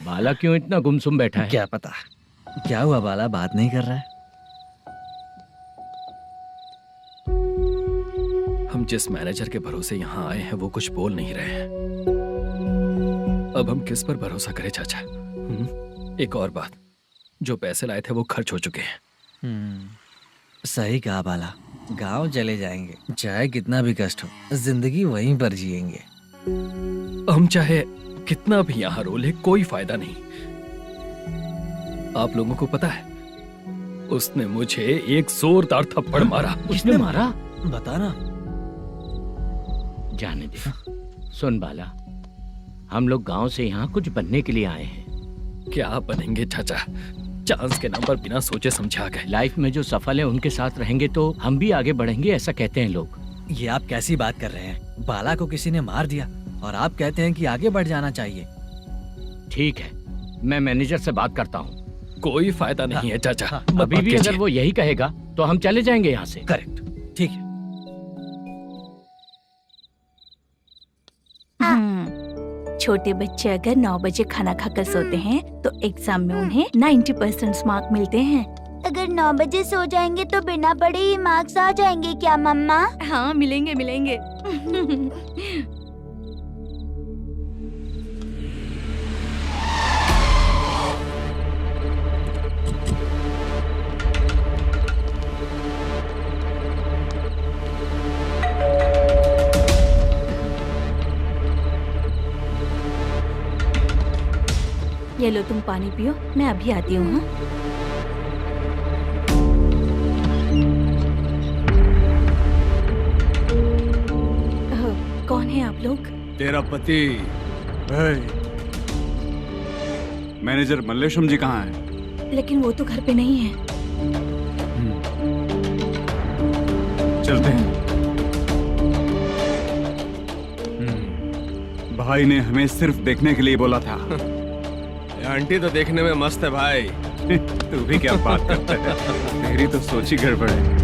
[SPEAKER 1] बाला क्यों इतना गुमसुम बैठा है?
[SPEAKER 12] क्या पता क्या हुआ, बाला बात नहीं कर रहा है।
[SPEAKER 11] हम जिस मैनेजर के भरोसे यहाँ आए हैं वो कुछ बोल नहीं रहे हैं। अब हम किस पर भरोसा करें चाचा? एक और बात, जो पैसे लाए थे वो खर्च हो चुके हैं।
[SPEAKER 3] सही कहा बाला, गांव चले जाएंगे, चाहे कितना भी कष्ट हो, जिंदगी वहीं पर जिएंगे।
[SPEAKER 11] हम चाहे कितना भी यहाँ रो ले, कोई फायदा नहीं। आप लोगों को पता है, उसने मुझे एक जोरदार थप्पड़ मारा।
[SPEAKER 1] उसने मारा?
[SPEAKER 3] बता ना।
[SPEAKER 1] जाने दे। सुन बाला, हम लोग गांव से यहाँ कुछ बनने के लिए आए हैं।
[SPEAKER 11] क्या बनेंगे चाचा? चांस के नाम पर बिना सोचे समझे आ गए।
[SPEAKER 1] लाइफ में जो सफल है उनके साथ रहेंगे तो हम भी आगे बढ़ेंगे, ऐसा कहते हैं लोग।
[SPEAKER 3] ये आप कैसी बात कर रहे हैं? बाला को किसी ने मार दिया और आप कहते हैं कि आगे बढ़ जाना चाहिए।
[SPEAKER 1] ठीक है, मैं मैनेजर से बात करता हूँ।
[SPEAKER 11] कोई फायदा नहीं है चाचा।
[SPEAKER 1] अभी भी अगर वो यही कहेगा तो हम चले जाएंगे यहाँ से।
[SPEAKER 3] करेक्ट, ठीक है।
[SPEAKER 6] छोटे बच्चे अगर 9 बजे खाना खाकर सोते हैं तो एग्जाम में उन्हें 90% मार्क मिलते हैं।
[SPEAKER 5] अगर 9 बजे सो जाएंगे तो बिना पढ़े ही मार्क्स आ जाएंगे क्या मम्मा?
[SPEAKER 6] हाँ, मिलेंगे मिलेंगे। ये लो, तुम पानी पियो, मैं अभी आती हूँ। हाँ? कौन है आप लोग?
[SPEAKER 13] तेरा पति।
[SPEAKER 7] मैनेजर मल्लेशम जी कहाँ हैं?
[SPEAKER 6] लेकिन वो तो घर पे नहीं है।
[SPEAKER 7] चलते हैं। भाई ने हमें सिर्फ देखने के लिए बोला था।
[SPEAKER 13] आंटी तो देखने में मस्त है भाई।
[SPEAKER 7] तू भी क्या बात करता है? तेरी तो सोच ही गड़बड़ है।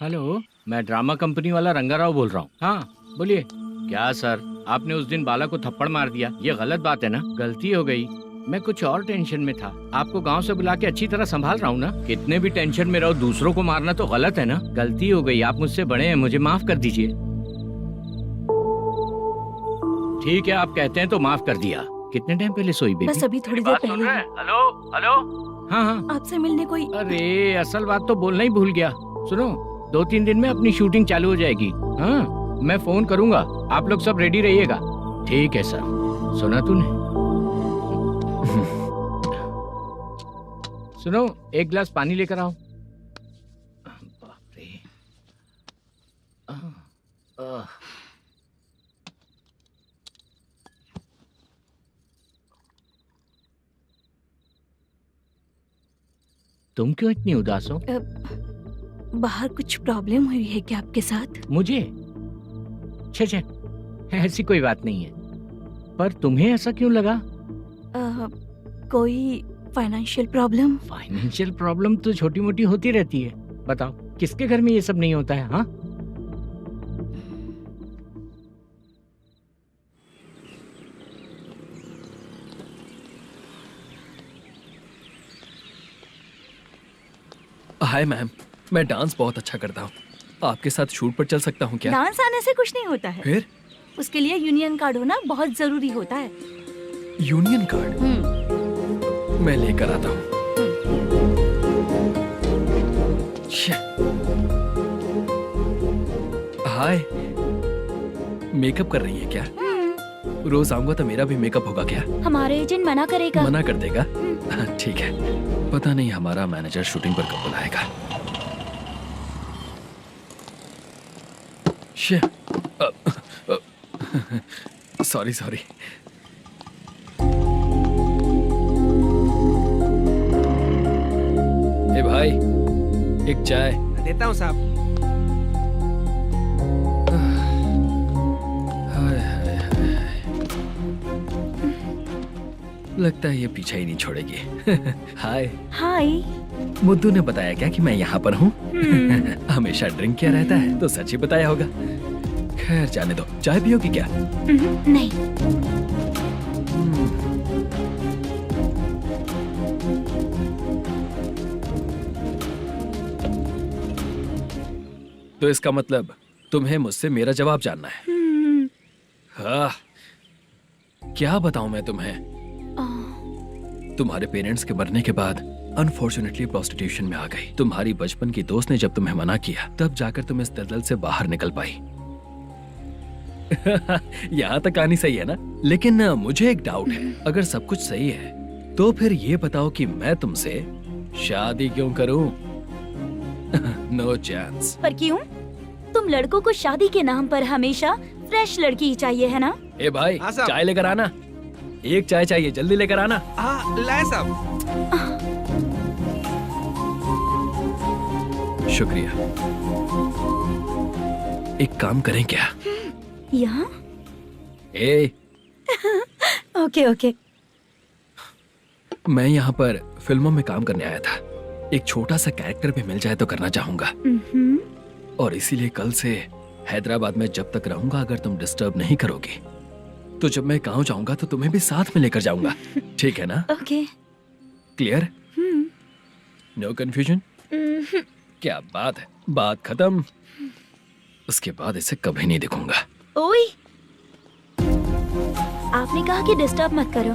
[SPEAKER 1] हेलो, मैं ड्रामा कंपनी वाला रंगाराव बोल रहा हूँ। हाँ बोलिए। क्या सर, आपने उस दिन बाला को थप्पड़ मार दिया, ये गलत बात है ना? गलती हो गई, मैं कुछ और टेंशन में था। आपको गांव से बुला के अच्छी तरह संभाल रहा हूँ ना। कितने भी टेंशन में रहो, दूसरों को मारना तो गलत है ना। गलती हो गई, आप मुझसे बड़े हैं, मुझे माफ कर दीजिए। ठीक है, आप कहते हैं तो माफ कर दिया। कितने टाइम पहले सोई बेबी?
[SPEAKER 6] बस अभी थोड़ी देर पहले।
[SPEAKER 1] हेलो हेलो हाँ हाँ।
[SPEAKER 6] आपसे मिलने कोई।
[SPEAKER 1] अरे असल बात तो बोलना ही भूल गया। सुनो, 2-3 दिन में अपनी शूटिंग चालू हो जाएगी। हाँ, मैं फोन करूंगा, आप लोग सब रेडी रहिएगा। ठीक है सर। सुना तूने? सुनो, एक गिलास पानी लेकर आओ। बाप रे। तुम क्यों इतनी उदास हो?
[SPEAKER 6] बाहर कुछ प्रॉब्लम हुई है क्या आपके साथ?
[SPEAKER 1] मुझे? छे, ऐसी कोई बात नहीं है। पर तुम्हें ऐसा क्यों लगा?
[SPEAKER 6] कोई फाइनेंशियल प्रॉब्लम?
[SPEAKER 1] फाइनेंशियल प्रॉब्लम तो छोटी मोटी होती रहती है। बताओ, किसके घर में ये सब नहीं होता है? हाँ,
[SPEAKER 11] हाय मैम, मैं डांस बहुत अच्छा करता हूँ। आपके साथ शूट पर चल सकता हूँ क्या?
[SPEAKER 6] डांस आने से कुछ नहीं होता है।
[SPEAKER 11] फिर?
[SPEAKER 6] उसके लिए यूनियन कार्ड होना बहुत जरूरी होता है।
[SPEAKER 11] Union card? मैं लेकर आता हूँ। हाय, मेकअप कर रही है क्या? रोज आऊंगा तो मेरा भी मेकअप होगा क्या?
[SPEAKER 5] हमारे एजेंट मना करेगा।
[SPEAKER 11] मना कर देगा? ठीक है, पता नहीं हमारा मैनेजर शूटिंग पर कब बुलाएगा। सॉरी। ए भाई, एक चाय।
[SPEAKER 15] देता हूँ साहब।
[SPEAKER 11] लगता है ये पीछा ही नहीं छोड़ेगी। हाय।
[SPEAKER 5] हाय।
[SPEAKER 11] मुद्दू ने बताया क्या कि मैं यहाँ पर हूँ? हमेशा ड्रिंक किया रहता है तो सच ही बताया होगा। खैर जाने दो, चाय पियोगी क्या?
[SPEAKER 5] नहीं।
[SPEAKER 11] तो इसका मतलब तुम्हें मुझसे मेरा जवाब जानना है? हाँ, क्या बताऊं मैं तुम्हें? तुम्हारे पेरेंट्स के मरने के बाद अनफॉर्चुनेटली प्रोस्टिट्यूशन में आ गई। तुम्हारी बचपन की दोस्त ने जब तुम्हें मना किया, तब जाकर तुम इस दलदल से बाहर निकल पाई। यहाँ तक कहानी सही है ना? लेकिन मुझे एक डाउट है। अगर सब कुछ सही है तो फिर ये बताओ कि मैं तुमसे शादी क्यों करूं? No chance.
[SPEAKER 5] पर क्यों? तुम लड़कों को शादी के नाम पर हमेशा फ्रेश लड़की ही चाहिए, है ना?
[SPEAKER 11] ए भाई, चाय लेकर आना। एक चाय चाहिए, जल्दी लेकर आना।
[SPEAKER 15] लाए साहब।
[SPEAKER 11] शुक्रिया। एक काम करें क्या?
[SPEAKER 5] यहाँ? ओके।
[SPEAKER 11] मैं यहाँ पर फिल्मों में काम करने आया था। एक छोटा सा कैरेक्टर भी मिल जाए तो करना चाहूंगा। और इसीलिए कल से हैदराबाद में जब तक रहूंगा, अगर तुम डिस्टर्ब नहीं करोगी तो जब मैं गांव जाऊंगा तो तुम्हें भी साथ में लेकर जाऊंगा। ठीक है ना?
[SPEAKER 5] ओके।
[SPEAKER 11] क्लियर? No confusion? क्या बात है, बात खत्म। उसके बाद इसे कभी नहीं दिखूंगा।
[SPEAKER 5] ओए, आपने कहा कि डिस्टर्ब मत करो।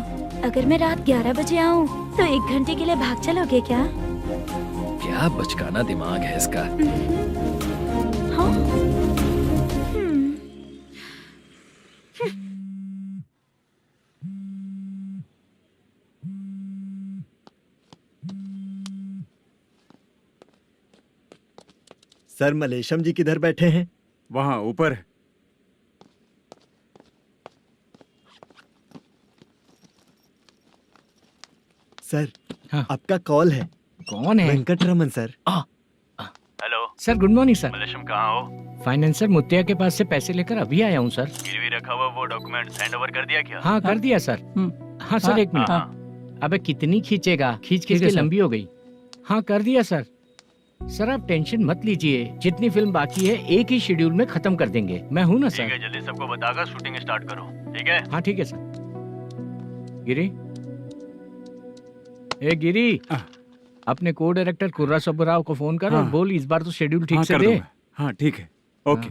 [SPEAKER 5] अगर मैं रात 11 बजे आऊं तो 1 घंटे के लिए भाग चलोगे क्या?
[SPEAKER 11] क्या बचकाना दिमाग है इसका।
[SPEAKER 5] हाँ?
[SPEAKER 12] सर, मलेशम जी किधर बैठे हैं?
[SPEAKER 7] वहाँ ऊपर है।
[SPEAKER 12] सर,
[SPEAKER 1] हाँ।
[SPEAKER 12] आपका कॉल है।
[SPEAKER 1] कौन है?
[SPEAKER 12] Venkataraman sir.
[SPEAKER 9] Hello
[SPEAKER 1] sir, good morning sir.
[SPEAKER 9] Malesham कहाँ हो?
[SPEAKER 1] फाइनेंसर मुत्तिया के पास से पैसे लेकर अभी आया हूँ सर।
[SPEAKER 9] गिरवी रखा हुआ वो डॉक्यूमेंट हैंड ओवर कर दिया क्या?
[SPEAKER 1] हाँ, कर दिया सर। हाँ सर, 1 मिनट। अबे कितनी खींचेगा, खींच के लंबी हो गई। हाँ, कर दिया सर। सर आप टेंशन मत लीजिए, जितनी फिल्म बाकी है एक ही शेड्यूल में खत्म कर देंगे। मैं हूँ ना सर।
[SPEAKER 9] ठीक है, जल्दी सबको बताकर शूटिंग स्टार्ट करो। ठीक है?
[SPEAKER 1] हाँ ठीक है सर। गिरी, ए गिरी, अपने को डायरेक्टर कुर्रा सुब्बराव को फोन कर और बोल इस बार तो शेड्यूल ठीक से दे।
[SPEAKER 7] हाँ ठीक है, ओके।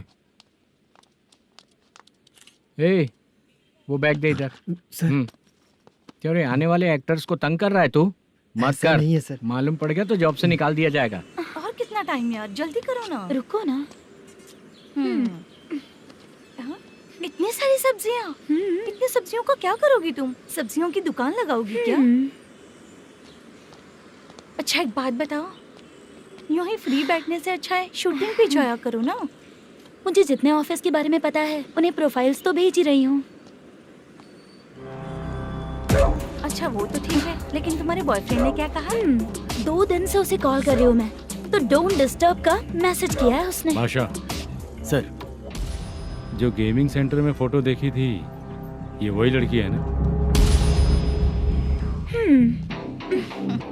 [SPEAKER 1] ए, वो बैग दे इधर।
[SPEAKER 12] सर।
[SPEAKER 1] क्यों रे, आने वाले एक्टर्स को तंग कर रहा है तू? मत
[SPEAKER 12] ऐसा
[SPEAKER 1] कर।
[SPEAKER 12] नहीं है सर।
[SPEAKER 1] मालूम पड़ गया तो जॉब से निकाल दिया जाएगा।
[SPEAKER 6] और कितना टाइम यार, जल्दी करो ना।
[SPEAKER 5] रुको ना।
[SPEAKER 6] हाँ? इतनी सारी सब्जियाँ, इतनी सब्जियों का क्या करोगी तुम? सब्जियों की दुकान लगाओगी क्या? अच्छा एक बात बताओ, यूं ही फ्री बैठने से अच्छा है शूटिंग भी जाया करो ना।
[SPEAKER 5] मुझे जितने ऑफिस के बारे में पता है उन्हें प्रोफाइल्स तो भेज ही रही हूँ।
[SPEAKER 6] अच्छा वो तो ठीक है, लेकिन तुम्हारे बॉयफ्रेंड ने क्या कहा?
[SPEAKER 5] 2 दिन से उसे कॉल कर रही हूँ मैं, तो डोंट डिस्टर्ब का मैसेज किया है उसने।
[SPEAKER 10] बादशाह,
[SPEAKER 9] सर
[SPEAKER 10] जो गेमिंग सेंटर में फोटो देखी थी, ये वही लड़की है ना?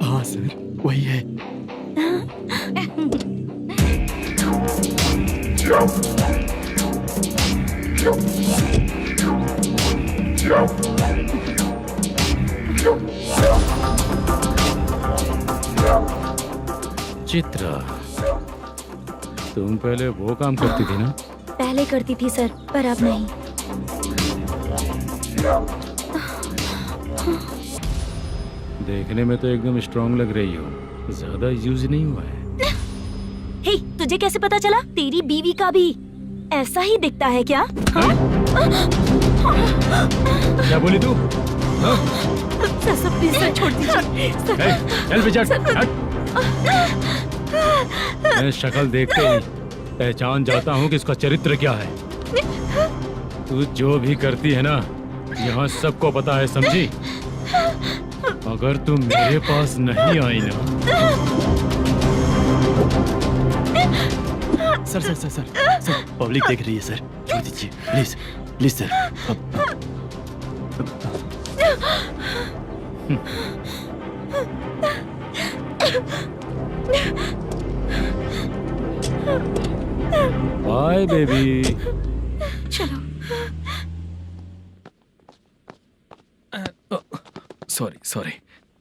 [SPEAKER 12] हाँ सर, वही है।
[SPEAKER 10] चित्रा, तुम पहले वो काम करती थी ना?
[SPEAKER 5] पहले करती थी सर, पर अब नहीं।
[SPEAKER 10] देखने में तो एकदम स्ट्रांग लग रही हो, ज्यादा यूज नहीं हुआ है।
[SPEAKER 5] हे, तुझे कैसे पता चला? तेरी बीवी का भी ऐसा ही दिखता है क्या?
[SPEAKER 10] क्या बोली तू?
[SPEAKER 6] सर प्लीज सर छोड़ दीजिए।
[SPEAKER 10] चल विजय, हट। मैं शक्ल देखते ही पहचान जाता हूँ कि इसका चरित्र क्या है। तू जो भी करती है ना, यहाँ सबको पता है, समझी? अगर तू मेरे पास नहीं आई ना।
[SPEAKER 9] Sir sir sir sir sir public देख रही है सर, छोड़ दीजिए please please sir.
[SPEAKER 10] Bye baby.
[SPEAKER 6] चलो।
[SPEAKER 11] Sorry sorry.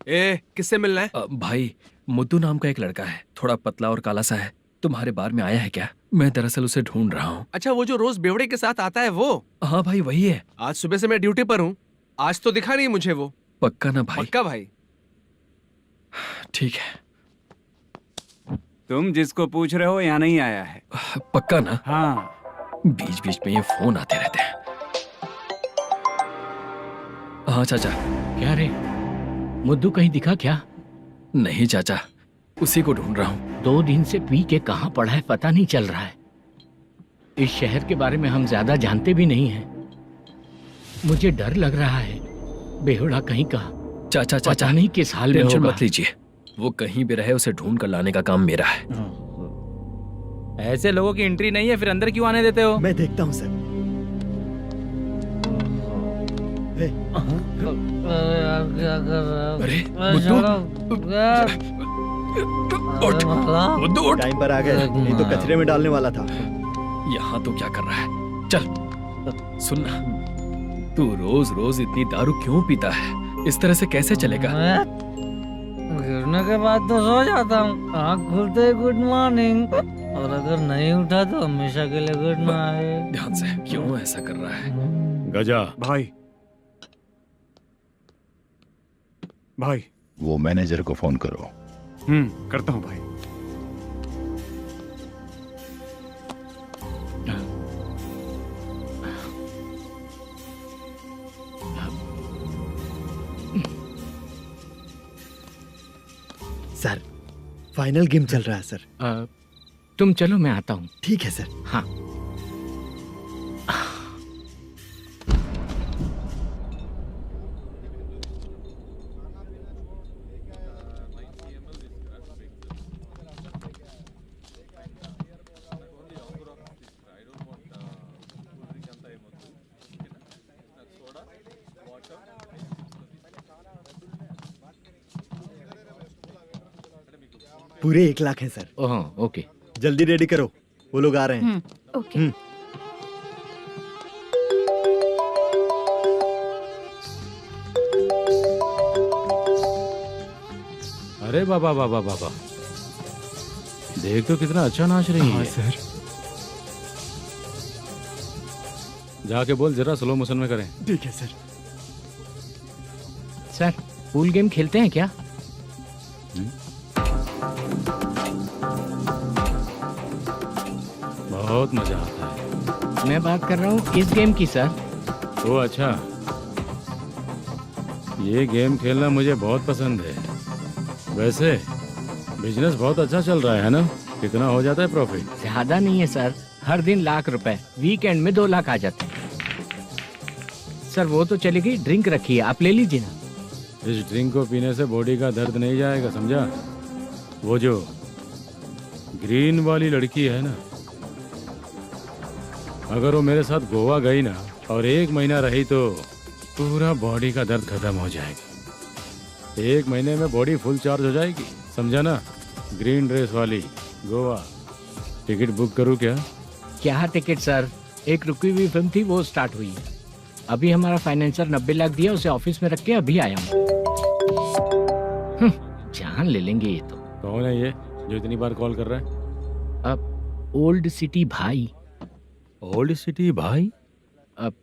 [SPEAKER 15] ए, किससे मिलना है?
[SPEAKER 11] भाई, मुद्दू नाम का एक लड़का है, थोड़ा पतला और काला सा है। तुम्हारे बार में आया है क्या? मैं दरअसल उसे ढूंढ रहा हूँ।
[SPEAKER 15] अच्छा, वो जो रोज बेवड़े के साथ आता है वो?
[SPEAKER 11] हाँ भाई, वही है।
[SPEAKER 15] आज सुबह से मैं ड्यूटी पर हूँ, आज तो दिखा नहीं मुझे वो।
[SPEAKER 11] पक्का ना भाई?
[SPEAKER 15] पक्का भाई।
[SPEAKER 11] ठीक है।
[SPEAKER 7] तुम जिसको पूछ रहे हो यहाँ नहीं आया है?
[SPEAKER 11] पक्का ना?
[SPEAKER 7] हाँ।
[SPEAKER 11] बीच बीच में ये फोन आते रहते हैं। हाँ चाचा।
[SPEAKER 1] क्या रे, मुद्दू कहीं दिखा क्या?
[SPEAKER 11] नहीं चाचा, उसी को ढूंढ रहा हूँ।
[SPEAKER 1] 2 दिन से पी के कहाँ पड़ा है पता नहीं चल रहा है। इस शहर के बारे में हम ज्यादा जानते भी नहीं हैं। मुझे डर लग रहा है, बेहुड़ा कहीं का।
[SPEAKER 11] चाचा चाचा,
[SPEAKER 1] पता नहीं किस हाल में
[SPEAKER 11] टेंशन
[SPEAKER 1] होगा।
[SPEAKER 11] मत लीजिए, वो कहीं भी रहे उसे ढूंढ कर लाने का काम मेरा है।
[SPEAKER 14] ऐसे लोगों की एंट्री नहीं है, फिर अंदर क्यों आने देते हो?
[SPEAKER 12] मैं देखता हूँ सर।
[SPEAKER 11] अरे मुद्दू,
[SPEAKER 12] टाइम पर आ गए, नहीं तो कचरे में डालने वाला था।
[SPEAKER 11] यहाँ तो क्या कर रहा है? चल सुनना, तू रोज रोज इतनी दारू क्यों पीता है? इस तरह से कैसे चलेगा?
[SPEAKER 4] गिरने के बाद तो सो जाता हूँ, आँख खुलते ही गुड मॉर्निंग, और अगर नहीं उठा तो हमेशा के लिए गुड नाइट।
[SPEAKER 11] ध्यान से, क्यों ऐसा कर रहा है?
[SPEAKER 10] गजा
[SPEAKER 7] भाई, भाई
[SPEAKER 16] वो मैनेजर को फोन करो।
[SPEAKER 7] करता हूँ भाई।
[SPEAKER 12] सर, फाइनल गेम चल रहा है सर।
[SPEAKER 1] तुम चलो, मैं आता हूँ।
[SPEAKER 12] ठीक है सर।
[SPEAKER 1] हाँ।
[SPEAKER 12] पूरे 1 लाख हैं सर।
[SPEAKER 1] ओह ओके,
[SPEAKER 12] जल्दी रेडी करो, वो लोग आ रहे हैं।
[SPEAKER 6] ओके।
[SPEAKER 10] अरे बाबा बाबा बाबा, देख तो कितना अच्छा नाच रही है।
[SPEAKER 12] सर।
[SPEAKER 10] जाके बोल जरा स्लो मोशन में करें।
[SPEAKER 12] ठीक है सर।
[SPEAKER 1] सर पूल गेम खेलते हैं क्या?
[SPEAKER 10] बहुत मजा आता है।
[SPEAKER 1] मैं बात कर रहा हूँ इस गेम की सर।
[SPEAKER 10] ओ अच्छा, ये गेम खेलना मुझे बहुत पसंद है। वैसे बिजनेस बहुत अच्छा चल रहा है ना? कितना हो जाता है प्रॉफिट?
[SPEAKER 1] ज्यादा नहीं है सर, हर दिन लाख रुपए, वीकेंड में 2 लाख आ जाते हैं। सर वो तो चलेगी, ड्रिंक रखी है, आप ले लीजिए ना।
[SPEAKER 10] इस ड्रिंक को पीने से बॉडी का दर्द नहीं जाएगा, समझा? वो जो ग्रीन वाली लड़की है ना, अगर वो मेरे साथ गोवा गई ना और 1 महीना रही तो पूरा बॉडी का दर्द खत्म हो जाएगा। 1 महीने में बॉडी फुल चार्ज हो जाएगी, समझा ना? ग्रीन ड्रेस वाली, गोवा। टिकट बुक करूँ क्या?
[SPEAKER 1] क्या टिकट सर, एक रुकी हुई फिल्म थी वो स्टार्ट हुई है। अभी हमारा फाइनेंसर 90 लाख दिया, उसे ऑफिस में रख के अभी आया हूँ। जान ले लेंगे ये तो।
[SPEAKER 10] कौन है ये जो इतनी बार कॉल कर रहा है?
[SPEAKER 1] अब ओल्ड सिटी भाई।
[SPEAKER 10] ओल्ड सिटी भाई?
[SPEAKER 1] अब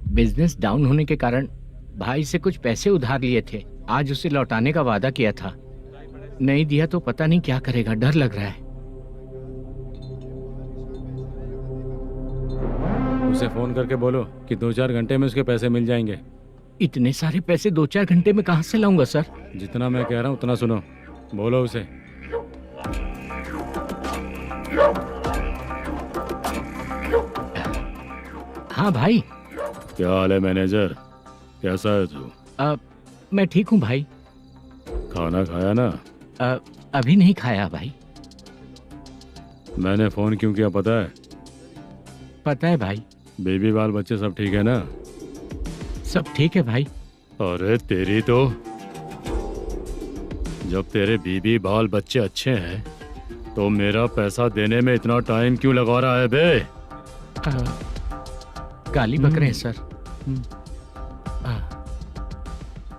[SPEAKER 1] बिजनेस डाउन होने के कारण भाई से कुछ पैसे उधार लिए थे, आज उसे लौटाने का वादा किया था। नहीं दिया तो पता नहीं क्या करेगा, डर लग रहा है।
[SPEAKER 10] उसे फोन करके बोलो कि 2-4 घंटे में उसके पैसे मिल जाएंगे।
[SPEAKER 1] इतने सारे पैसे 2-4 घंटे में कहाँ से लाऊंगा सर?
[SPEAKER 10] जितना मैं कह रहा हूँ उतना सुनो, बोलो उसे।
[SPEAKER 1] हाँ भाई।
[SPEAKER 10] क्या हाल है मैनेजर, कैसा है तू?
[SPEAKER 1] मैं ठीक हूँ भाई।
[SPEAKER 10] खाना खाया ना?
[SPEAKER 1] अभी नहीं खाया भाई।
[SPEAKER 10] मैंने फोन क्यों किया पता है?
[SPEAKER 1] पता है भाई।
[SPEAKER 10] बेबी बाल बच्चे सब ठीक है ना?
[SPEAKER 1] सब ठीक है भाई।
[SPEAKER 10] अरे तेरी तो, जब तेरे बीबी बाल बच्चे अच्छे हैं तो मेरा पैसा देने में इतना टाइम क्यों लगा रहा है बे?
[SPEAKER 1] गाली बक रहे हैं सर।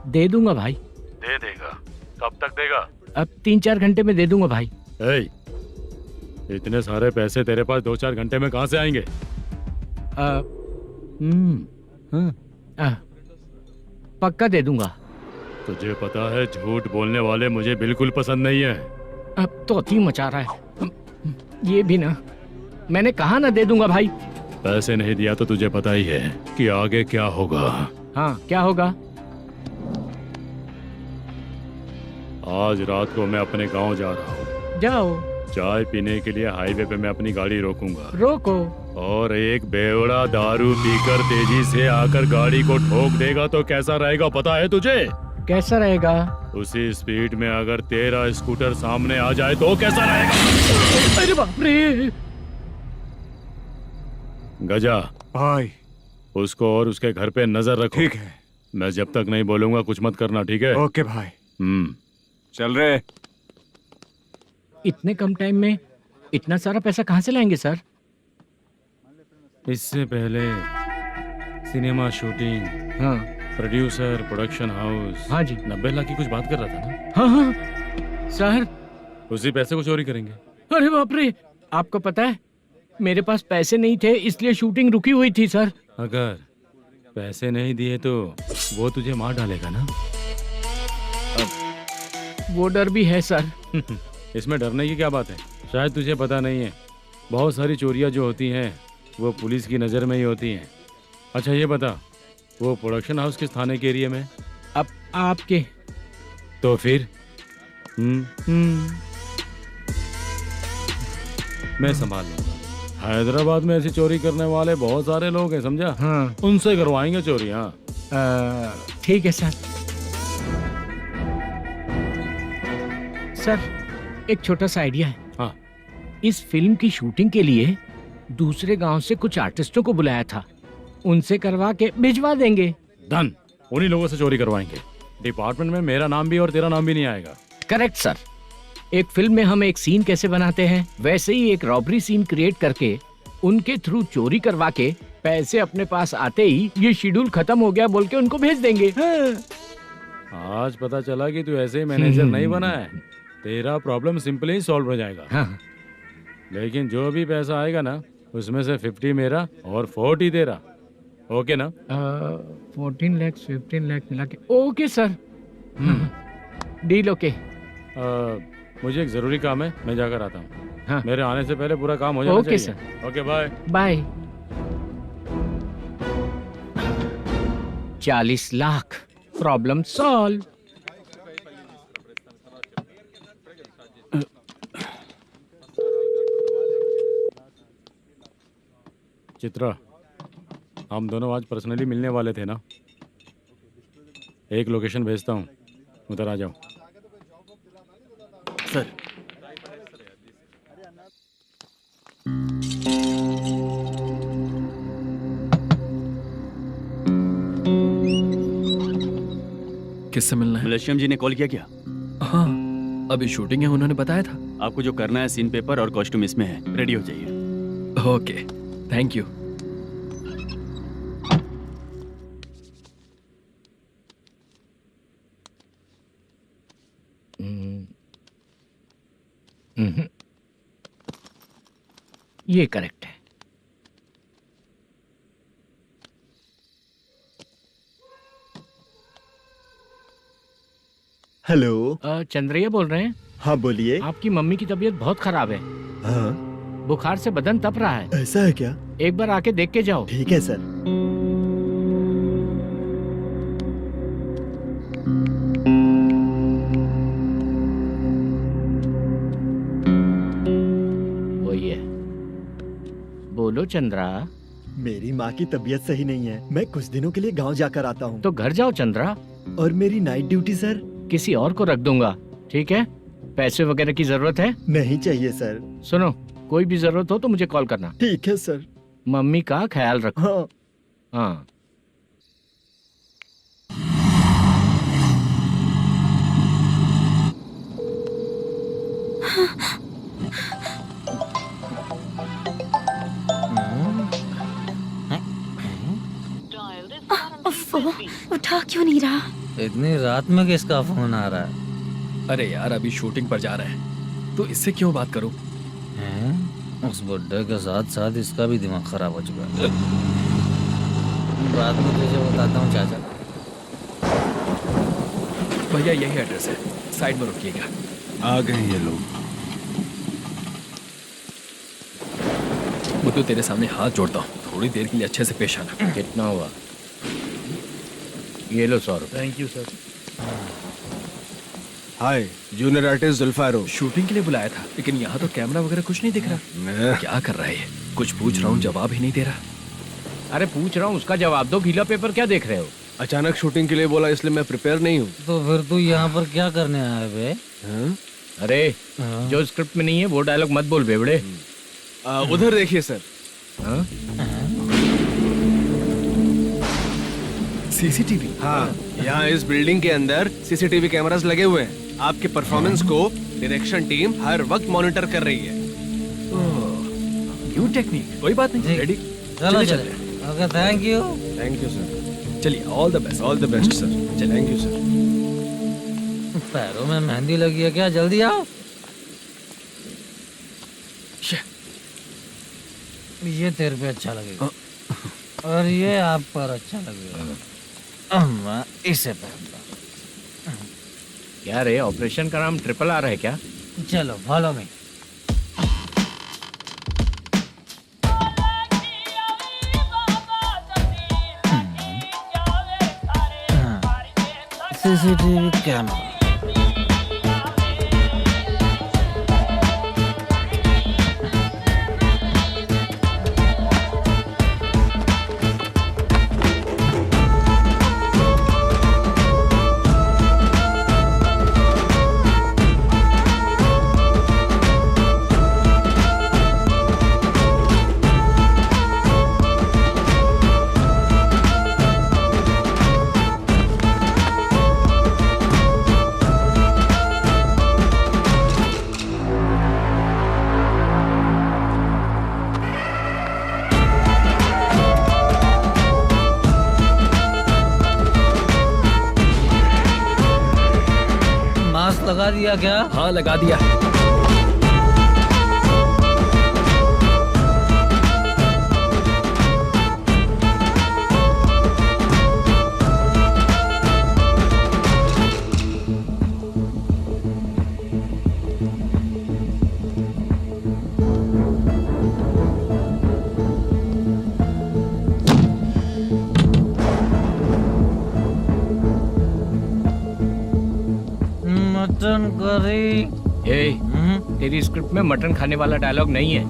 [SPEAKER 1] दे दूंगा भाई।
[SPEAKER 10] दे देगा? कब तक देगा?
[SPEAKER 1] अब 3-4 घंटे में दे दूंगा भाई।
[SPEAKER 10] इतने सारे पैसे तेरे पास 2-4 घंटे में कहाँ से आएंगे?
[SPEAKER 1] पक्का दे दूंगा।
[SPEAKER 10] तुझे पता है झूठ बोलने वाले मुझे बिल्कुल पसंद नहीं है।
[SPEAKER 1] अब तो अति मचा रहा है ये भी ना। मैंने कहा ना दे दूंगा भाई।
[SPEAKER 10] पैसे नहीं दिया तो तुझे पता ही है कि आगे क्या होगा।
[SPEAKER 1] हाँ क्या होगा?
[SPEAKER 10] आज रात को मैं अपने गांव जा रहा हूँ।
[SPEAKER 1] जाओ।
[SPEAKER 10] चाय पीने के लिए हाईवे पे मैं अपनी गाड़ी रोकूंगा।
[SPEAKER 1] रोको।
[SPEAKER 10] और एक बेवड़ा दारू पीकर तेजी से आकर गाड़ी को ठोक देगा तो कैसा रहेगा पता है तुझे?
[SPEAKER 1] कैसा रहेगा?
[SPEAKER 10] उसी स्पीड में अगर तेरा स्कूटर सामने आ जाए तो कैसा रहेगा?
[SPEAKER 1] अरे बाप रे।
[SPEAKER 10] गजा
[SPEAKER 7] भाई,
[SPEAKER 10] उसको और उसके घर पे नजर रखो।
[SPEAKER 7] ठीक है।
[SPEAKER 10] मैं जब तक नहीं बोलूंगा कुछ मत करना, ठीक है?
[SPEAKER 7] ओके भाई। चल रहे।
[SPEAKER 1] इतने कम टाइम में इतना सारा पैसा कहाँ से लाएंगे सर?
[SPEAKER 10] इससे पहले सिनेमा शूटिंग,
[SPEAKER 1] हाँ,
[SPEAKER 10] प्रोड्यूसर, प्रोडक्शन हाउस।
[SPEAKER 1] हाँ जी।
[SPEAKER 10] 90 लाख की कुछ बात कर रहा था ना?
[SPEAKER 1] हाँ हाँ सर।
[SPEAKER 10] उसी पैसे को चोरी करेंगे।
[SPEAKER 1] अरे बाप रे, आपको पता है मेरे पास पैसे नहीं थे इसलिए शूटिंग रुकी हुई थी सर।
[SPEAKER 10] अगर पैसे नहीं दिए तो वो तुझे मार डालेगा ना?
[SPEAKER 1] वो डर भी है सर।
[SPEAKER 10] इसमें डरने की क्या बात है? शायद तुझे पता नहीं है, बहुत सारी चोरियां जो होती हैं वो पुलिस की नज़र में ही होती हैं। अच्छा ये बता, वो प्रोडक्शन हाउस किस थाने के एरिया में?
[SPEAKER 1] अब आपके।
[SPEAKER 10] तो फिर मैं संभाल लूंगा। हैदराबाद में ऐसी चोरी करने वाले बहुत सारे लोग हैं, समझा?
[SPEAKER 1] हाँ।
[SPEAKER 10] उनसे करवाएंगे चोरी। हाँ
[SPEAKER 1] ठीक है सर। सर एक छोटा सा आइडिया है।
[SPEAKER 10] हाँ।
[SPEAKER 1] इस फिल्म की शूटिंग के लिए दूसरे गांव से कुछ आर्टिस्टों को बुलाया था, उनसे करवा के भिजवा देंगे।
[SPEAKER 10] डन, उन्हीं लोगों से चोरी करवाएंगे। डिपार्टमेंट में मेरा नाम भी और तेरा नाम भी नहीं आएगा।
[SPEAKER 1] Correct sir. एक फिल्म में हम एक सीन कैसे बनाते हैं वैसे ही एक रॉबरी सीन क्रिएट करके उनके थ्रू चोरी करवा के पैसे अपने पास आते ही ये शेड्यूल खत्म हो गया बोल के उनको भेज देंगे।
[SPEAKER 10] आज पता चला कि तू ऐसे ही मैनेजर नहीं बना है। तेरा प्रॉब्लम सिंपली ही सॉल्व हो जाएगा।
[SPEAKER 1] हाँ।
[SPEAKER 10] लेकिन जो भी पैसा आएगा ना उसमें से 50 मेरा और 40 तेरा। ओके ना?
[SPEAKER 1] 14 लाख 15 लाख मिला के। Okay sir. Deal okay.
[SPEAKER 10] मुझे एक जरूरी काम है, मैं जाकर आता हूँ।
[SPEAKER 1] हाँ।
[SPEAKER 10] मेरे आने से पहले पूरा काम हो जाना
[SPEAKER 1] ओके
[SPEAKER 10] चाहिए। Okay bye.
[SPEAKER 1] Bye. 40 lakh, problem solve.
[SPEAKER 10] Chitra, हम दोनों आज पर्सनली मिलने वाले थे ना? एक लोकेशन भेजता हूँ, उधर आ जाओ।
[SPEAKER 9] सर,
[SPEAKER 11] किससे मिलना है?
[SPEAKER 9] मलेशियम जी ने कॉल किया क्या?
[SPEAKER 11] हाँ, अभी शूटिंग है, उन्होंने बताया था।
[SPEAKER 9] आपको जो करना है, सीन पेपर और कॉस्ट्यूम इसमें है, रेडी हो जाइए।
[SPEAKER 11] Okay, thank you.
[SPEAKER 1] ये करेक्ट है।
[SPEAKER 12] हेलो।
[SPEAKER 1] चंद्रैया बोल रहे हैं?
[SPEAKER 12] हाँ बोलिए।
[SPEAKER 1] आपकी मम्मी की तबीयत बहुत खराब है।
[SPEAKER 12] हाँ।
[SPEAKER 1] बुखार से बदन तप रहा है।
[SPEAKER 12] ऐसा है क्या?
[SPEAKER 1] एक बार आके देख के जाओ।
[SPEAKER 12] ठीक है सर।
[SPEAKER 1] वही है। बोलो चंद्रा।
[SPEAKER 12] मेरी माँ की तबीयत सही नहीं है, मैं कुछ दिनों के लिए गांव जाकर आता हूँ।
[SPEAKER 1] तो घर जाओ चंद्रा।
[SPEAKER 12] और मेरी नाइट ड्यूटी सर?
[SPEAKER 1] किसी और को रख दूंगा, ठीक है? पैसे वगैरह की जरूरत है?
[SPEAKER 12] नहीं चाहिए सर।
[SPEAKER 1] सुनो, कोई भी जरूरत हो तो मुझे कॉल करना।
[SPEAKER 12] ठीक है सर।
[SPEAKER 1] मम्मी का ख्याल रखो।
[SPEAKER 12] हाँ।
[SPEAKER 1] हाँ।
[SPEAKER 5] उठा क्यों नहीं रहा?
[SPEAKER 4] इतनी रात में किसका फोन आ रहा है?
[SPEAKER 11] अरे यार, अभी शूटिंग पर जा रहे हैं, तो इससे क्यों बात करूं?
[SPEAKER 4] उस बुड्ढे के साथ साथ इसका भी दिमाग खराब हो चुका है। रात में तुझे बताता हूँ चाचा।
[SPEAKER 11] भैया यही एड्रेस है, साइड में रुकिएगा।
[SPEAKER 13] आ गए ये लोग।
[SPEAKER 11] मुझे तेरे सामने हाथ जोड़ता हूँ, थोड़ी देर के लिए अच्छे से पेश आना।
[SPEAKER 1] कितना हुआ? ये लो 100 रुपए।
[SPEAKER 2] Thank you sir.
[SPEAKER 13] Hi, junior artist जुल्फारो।
[SPEAKER 11] शूटिंग के लिए बुलाया था, लेकिन यहाँ तो कैमरा वगैरह कुछ नहीं दिख रहा। क्या कर रहा है ये? कुछ पूछ रहा हूँ, जवाब ही नहीं दे रहा।
[SPEAKER 1] अरे पूछ रहा हूँ, उसका जवाब दो। गीला पेपर क्या देख रहे हो?
[SPEAKER 13] अचानक शूटिंग के लिए बोला, इसलिए मैं प्रिपेयर नहीं हूँ।
[SPEAKER 4] तो फिर तू यहाँ पर क्या करने आया बे?
[SPEAKER 1] अरे जो स्क्रिप्ट में नहीं है वो डायलॉग मत बोल बेवड़े।
[SPEAKER 13] उधर देखिए सर।
[SPEAKER 11] सीसीटीवी?
[SPEAKER 13] हाँ, यहाँ इस बिल्डिंग के अंदर सीसीटीवी कैमरास लगे हुए हैं। आपके परफॉर्मेंस को डायरेक्शन टीम हर वक्त मॉनिटर कर रही है।
[SPEAKER 11] न्यू टेक्निक, कोई बात नहीं। रेडी?
[SPEAKER 4] चलो चले। Okay, thank you.
[SPEAKER 13] Thank you sir.
[SPEAKER 11] चलिए, all the best.
[SPEAKER 13] All the best sir.
[SPEAKER 11] चलिए,
[SPEAKER 13] थैंक यू सर।
[SPEAKER 4] पैरों में मेहंदी लगी है क्या? जल्दी आओ। ये तेरे पे अच्छा लगेगा और ये आप पर अच्छा लगेगा। मैं इसे पहनता।
[SPEAKER 1] क्या रे, ऑपरेशन का नाम ट्रिपल आर है क्या?
[SPEAKER 4] चलो follow me. CCTV camera. Mask लगा दिया क्या?
[SPEAKER 11] हाँ, लगा दिया।
[SPEAKER 4] सॉरी।
[SPEAKER 1] तेरी स्क्रिप्ट में मटन खाने वाला डायलॉग नहीं है।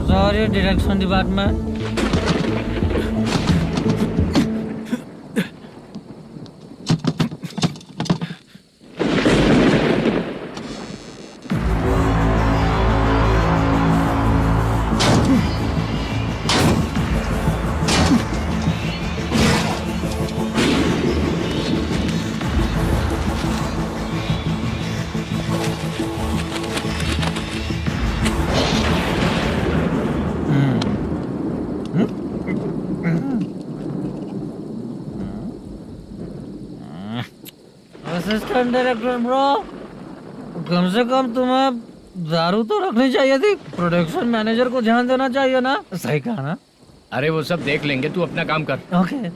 [SPEAKER 4] Sorry direction department. Assistant director bro, कम से कम तुम्हें दारू तो रखनी चाहिए थी। प्रोडक्शन मैनेजर को ध्यान देना चाहिए ना। सही कहा ना?
[SPEAKER 1] अरे वो सब देख लेंगे, तू अपना काम कर।
[SPEAKER 4] ओके।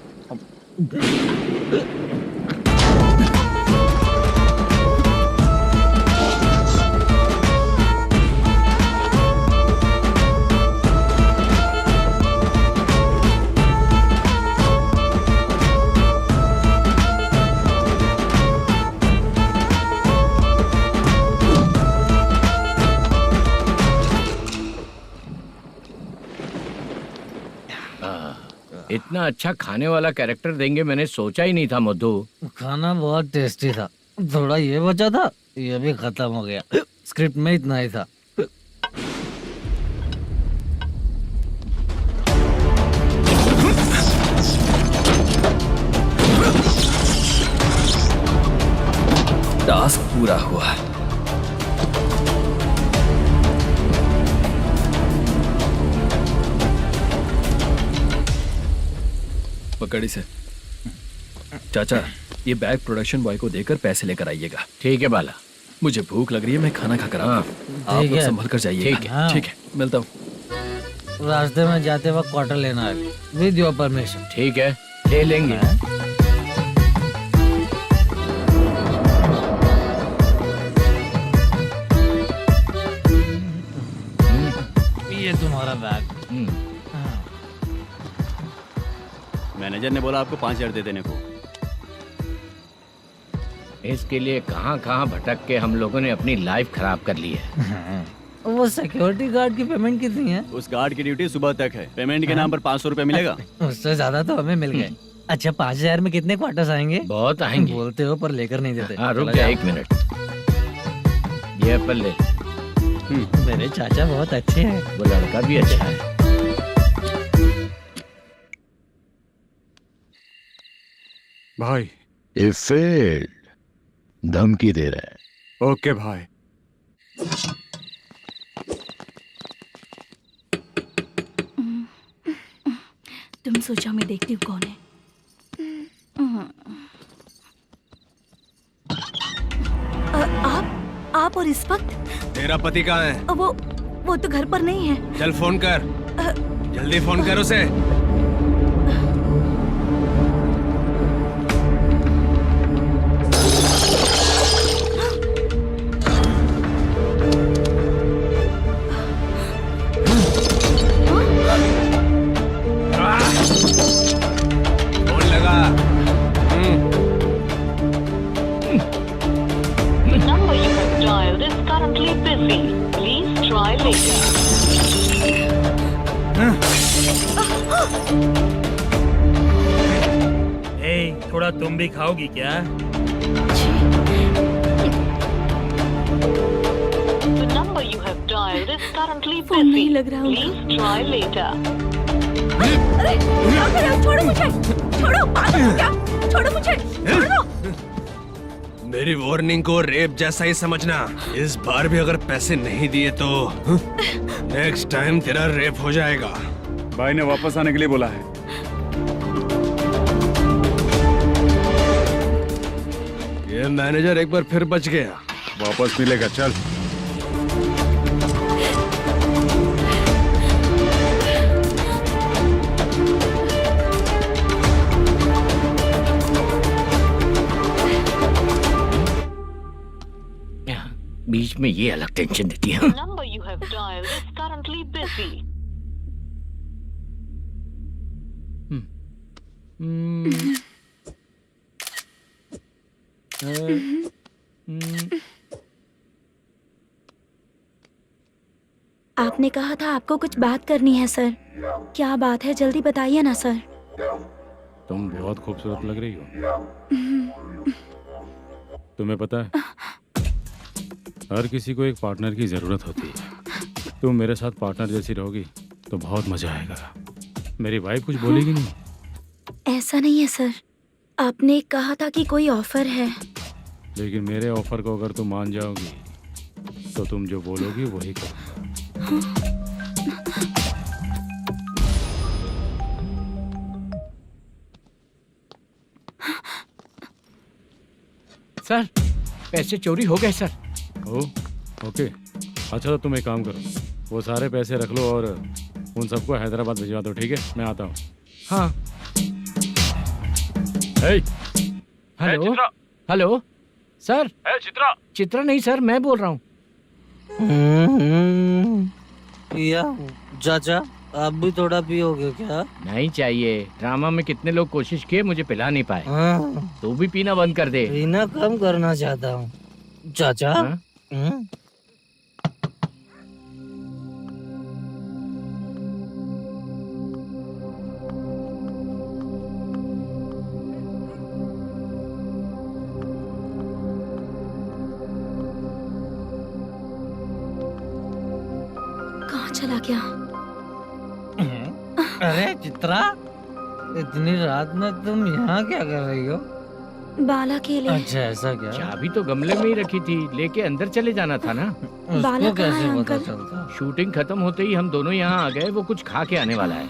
[SPEAKER 1] इतना अच्छा खाने वाला कैरेक्टर देंगे मैंने सोचा ही नहीं था मधु।
[SPEAKER 4] खाना बहुत टेस्टी था। थोड़ा ये बचा था, ये भी खत्म हो गया। स्क्रिप्ट में इतना ही था।
[SPEAKER 11] टास्क पूरा हुआ। पकड़ी से चाचा, ये बैग प्रोडक्शन बॉय को देकर पैसे लेकर आइएगा।
[SPEAKER 1] ठीक है बाला।
[SPEAKER 11] मुझे भूख लग रही है, मैं खाना खाकर आता हूँ। आप
[SPEAKER 4] ठीक
[SPEAKER 11] लोग
[SPEAKER 4] है।
[SPEAKER 11] संभल कर जाइएगा।
[SPEAKER 1] ठीक
[SPEAKER 4] है।
[SPEAKER 11] ठीक है, मिलता हूँ।
[SPEAKER 4] रास्ते में जाते वक्त क्वार्टर लेना है, विद योर परमिशन।
[SPEAKER 1] ठीक है, ले लेंगे।
[SPEAKER 4] ये तुम्हारा बैग।
[SPEAKER 9] मैनेजर ने बोला आपको 5,000 दे देने को।
[SPEAKER 1] इसके लिए कहाँ कहाँ भटक के हम लोगों ने अपनी लाइफ खराब कर ली है।
[SPEAKER 4] वो सिक्योरिटी गार्ड की पेमेंट कितनी है?
[SPEAKER 9] उस गार्ड की ड्यूटी सुबह तक है। पेमेंट के नाम पर 500 रुपए मिलेगा।
[SPEAKER 4] उससे ज्यादा तो हमें मिल गए। अच्छा 5,000 में कितने क्वार्टर्स आएंगे?
[SPEAKER 1] बहुत आएंगे।
[SPEAKER 4] बोलते हो पर लेकर नहीं देते।
[SPEAKER 1] हाँ रुक
[SPEAKER 4] चला
[SPEAKER 1] जा
[SPEAKER 4] जाओ।
[SPEAKER 1] 1 मिनट। ये एप्पल ले।
[SPEAKER 4] मेरे चाचा बहुत अच्छे हैं।
[SPEAKER 1] वो लड़का भी अच्छा है।
[SPEAKER 7] भाई
[SPEAKER 16] ये फेल्ड, धमकी दे रहा है।
[SPEAKER 7] ओके भाई।
[SPEAKER 6] तुम सोचा मैं देखती हूँ कौन है। आप और इस वक्त
[SPEAKER 13] तेरा पति कहाँ है?
[SPEAKER 6] वो तो घर पर नहीं है।
[SPEAKER 13] चल फोन कर, जल्दी फोन कर उसे। फोन लगा।
[SPEAKER 17] number you have dialed is currently busy. Please try later.
[SPEAKER 2] थोड़ा तुम भी खाओगी क्या?
[SPEAKER 17] The number you have dialed is currently
[SPEAKER 6] phone
[SPEAKER 17] busy.
[SPEAKER 6] नहीं लग रहा
[SPEAKER 17] Please try later.
[SPEAKER 6] अरे क्या कर रहे हो? छोड़ो मुझे, छोड़ो, पागल हो क्या? छोड़ो मुझे, छोड़ो।
[SPEAKER 13] मेरी वार्निंग को रेप जैसा ही समझना। इस बार भी अगर पैसे नहीं दिए तो नेक्स्ट टाइम तेरा रेप हो जाएगा।
[SPEAKER 7] भाई ने वापस आने के लिए बोला है।
[SPEAKER 13] ये मैनेजर एक बार फिर बच गया।
[SPEAKER 7] वापस मिलेगा, चल।
[SPEAKER 1] बीच में ये अलग टेंशन देती है।
[SPEAKER 17] The number you have dialed is currently busy.
[SPEAKER 5] आपने कहा था आपको कुछ बात करनी है सर। क्या बात है, जल्दी बताइए ना सर।
[SPEAKER 10] तुम बहुत खूबसूरत लग रही हो। तुम्हें पता है, हर किसी को एक पार्टनर की जरूरत होती है। तुम मेरे साथ पार्टनर जैसी रहोगी तो बहुत मजा आएगा। मेरी वाइफ कुछ बोलेगी नहीं?
[SPEAKER 5] ऐसा नहीं है सर, आपने कहा था कि कोई ऑफर है।
[SPEAKER 10] लेकिन मेरे ऑफर को अगर तुम मान जाओगी तो तुम जो बोलोगी वही करो।
[SPEAKER 1] सर, पैसे चोरी हो गए सर।
[SPEAKER 10] ओके, अच्छा तो तुम एक काम करो, वो सारे पैसे रख लो और उन सबको हैदराबाद भिजवा दो, ठीक है? मैं आता हूँ।
[SPEAKER 1] हाँ। Hello hello sir.
[SPEAKER 2] Chitra?
[SPEAKER 1] Chitra नहीं सर, मैं बोल रहा हूँ।
[SPEAKER 4] या चाचा, आप भी थोड़ा पियोगे क्या?
[SPEAKER 1] नहीं चाहिए। ड्रामा में कितने लोग कोशिश किए, मुझे पिला नहीं पाए। तू भी पीना बंद कर दे।
[SPEAKER 4] पीना कम करना चाहता हूँ चाचा।
[SPEAKER 5] कहाँ चला गया?
[SPEAKER 4] अरे चित्रा, इतनी रात में तुम यहाँ क्या कर रही हो?
[SPEAKER 5] बाला के लिए।
[SPEAKER 4] अच्छा ऐसा क्या?
[SPEAKER 1] चाबी तो गमले में ही रखी थी, लेके अंदर चले जाना था ना।
[SPEAKER 5] बाला
[SPEAKER 4] उसको
[SPEAKER 5] कहाँ
[SPEAKER 4] कैसे
[SPEAKER 5] है
[SPEAKER 4] पता
[SPEAKER 5] अंकल?
[SPEAKER 4] चलता?
[SPEAKER 1] शूटिंग खत्म होते ही हम दोनों यहाँ आ गए। वो कुछ खा के आने वाला है।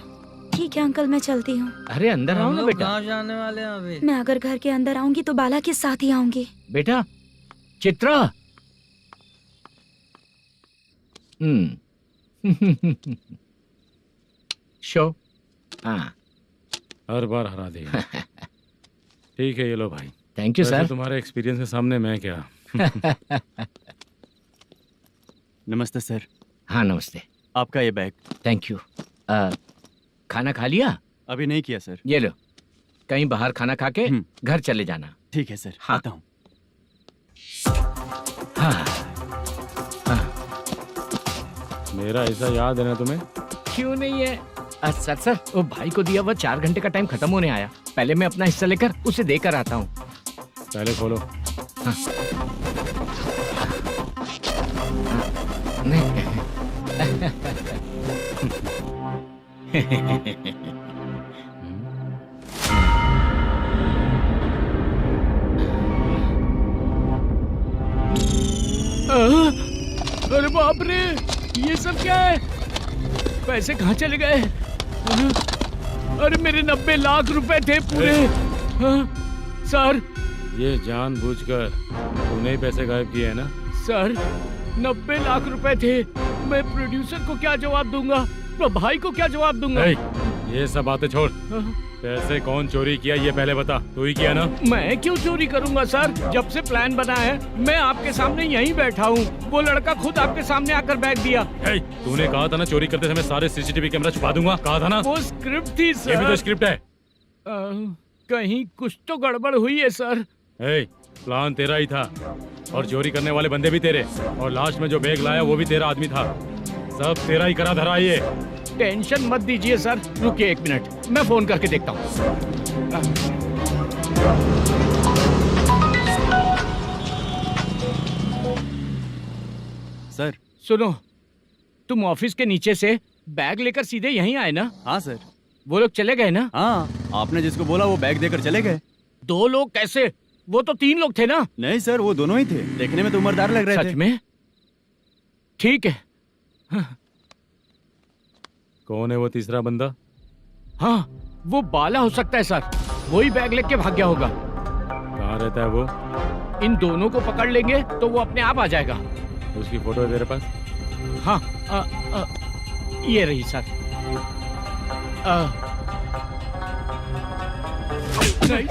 [SPEAKER 5] ठीक है अंकल, मैं चलती हूँ।
[SPEAKER 1] अरे अंदर आओ
[SPEAKER 4] हम
[SPEAKER 1] ना
[SPEAKER 4] लोग
[SPEAKER 1] बेटा।
[SPEAKER 4] कहाँ जाने वाले हैं अभी?
[SPEAKER 5] मैं अगर घर के अंदर आऊंगी तो बाला के साथ ही आऊंगी।
[SPEAKER 1] बेटा चित्रा। शो। हाँ,
[SPEAKER 10] हर बार हरा देगा। ठीक है, ये लो भाई।
[SPEAKER 1] थैंक यू
[SPEAKER 10] वैसे
[SPEAKER 1] सर।
[SPEAKER 10] तुम्हारे एक्सपीरियंस के सामने मैं क्या।
[SPEAKER 9] नमस्ते सर।
[SPEAKER 1] हाँ नमस्ते।
[SPEAKER 9] आपका ये बैग।
[SPEAKER 1] Thank you. खाना खा लिया?
[SPEAKER 9] अभी नहीं किया सर।
[SPEAKER 1] ये लो, कहीं बाहर खाना खा के घर चले जाना।
[SPEAKER 9] ठीक है सर।
[SPEAKER 1] हाँ।
[SPEAKER 9] आता हूँ।
[SPEAKER 1] हाँ।
[SPEAKER 10] मेरा ऐसा याद है ना तुम्हें?
[SPEAKER 1] क्यों नहीं है? सर वो भाई को दिया हुआ 4 घंटे का टाइम खत्म होने आया। पहले मैं अपना हिस्सा लेकर उसे देकर आता हूँ।
[SPEAKER 10] पहले खोलो।
[SPEAKER 1] हाँ। अरे बाप रे, ये सब क्या है? पैसे कहाँ चले गए? अरे मेरे 90 लाख रुपए थे पूरे। सर,
[SPEAKER 10] ये जानबूझकर तूने ही पैसे गायब किए हैं ना?
[SPEAKER 1] सर 90 लाख रुपए थे। मैं प्रोड्यूसर को क्या जवाब दूंगा, तो भाई को क्या जवाब दूंगा?
[SPEAKER 10] ये सब बातें छोड़। पैसे कौन चोरी किया ये पहले बता। तू ही किया ना?
[SPEAKER 1] मैं क्यों चोरी करूंगा सर? जब से प्लान बना है मैं आपके सामने यहीं बैठा हूँ। वो लड़का खुद आपके सामने आकर बैग दिया।
[SPEAKER 10] तूने कहा था ना चोरी करते समय सारे सीसीटीवी कैमरा छुपा दूंगा, कहा था ना?
[SPEAKER 1] वो स्क्रिप्ट थी सर।
[SPEAKER 10] ये भी तो स्क्रिप्ट है।
[SPEAKER 1] कहीं कुछ तो गड़बड़ हुई है सर।
[SPEAKER 10] प्लान तेरा ही था और चोरी करने वाले बंदे भी तेरे, और लास्ट में जो बैग लाया वो भी तेरा आदमी था। सब तेरा ही करा धरा। ये
[SPEAKER 1] टेंशन मत दीजिए सर। रुकिए 1 मिनट, मैं फोन करके देखता हूँ।
[SPEAKER 9] सर
[SPEAKER 1] सुनो, तुम ऑफिस के नीचे से बैग लेकर सीधे यहीं आए ना?
[SPEAKER 9] हाँ सर।
[SPEAKER 1] वो लोग चले गए ना?
[SPEAKER 9] हाँ, आपने जिसको बोला वो बैग देकर चले गए।
[SPEAKER 1] 2 लोग कैसे? वो तो 3 लोग थे ना?
[SPEAKER 9] नहीं सर, वो दोनों ही थे। देखने में तो उम्रदार लग रहे थे।
[SPEAKER 1] सच में? ठीक है।
[SPEAKER 10] कौन है वो तीसरा बंदा?
[SPEAKER 1] हाँ, वो बाला हो सकता है सर। वही बैग लेके भाग गया होगा।
[SPEAKER 10] कहाँ रहता है वो?
[SPEAKER 1] इन दोनों को पकड़ लेंगे तो वो अपने आप आ जाएगा।
[SPEAKER 10] उसकी फोटो है तेरे पास?
[SPEAKER 1] हाँ, ये रही सर। नहीं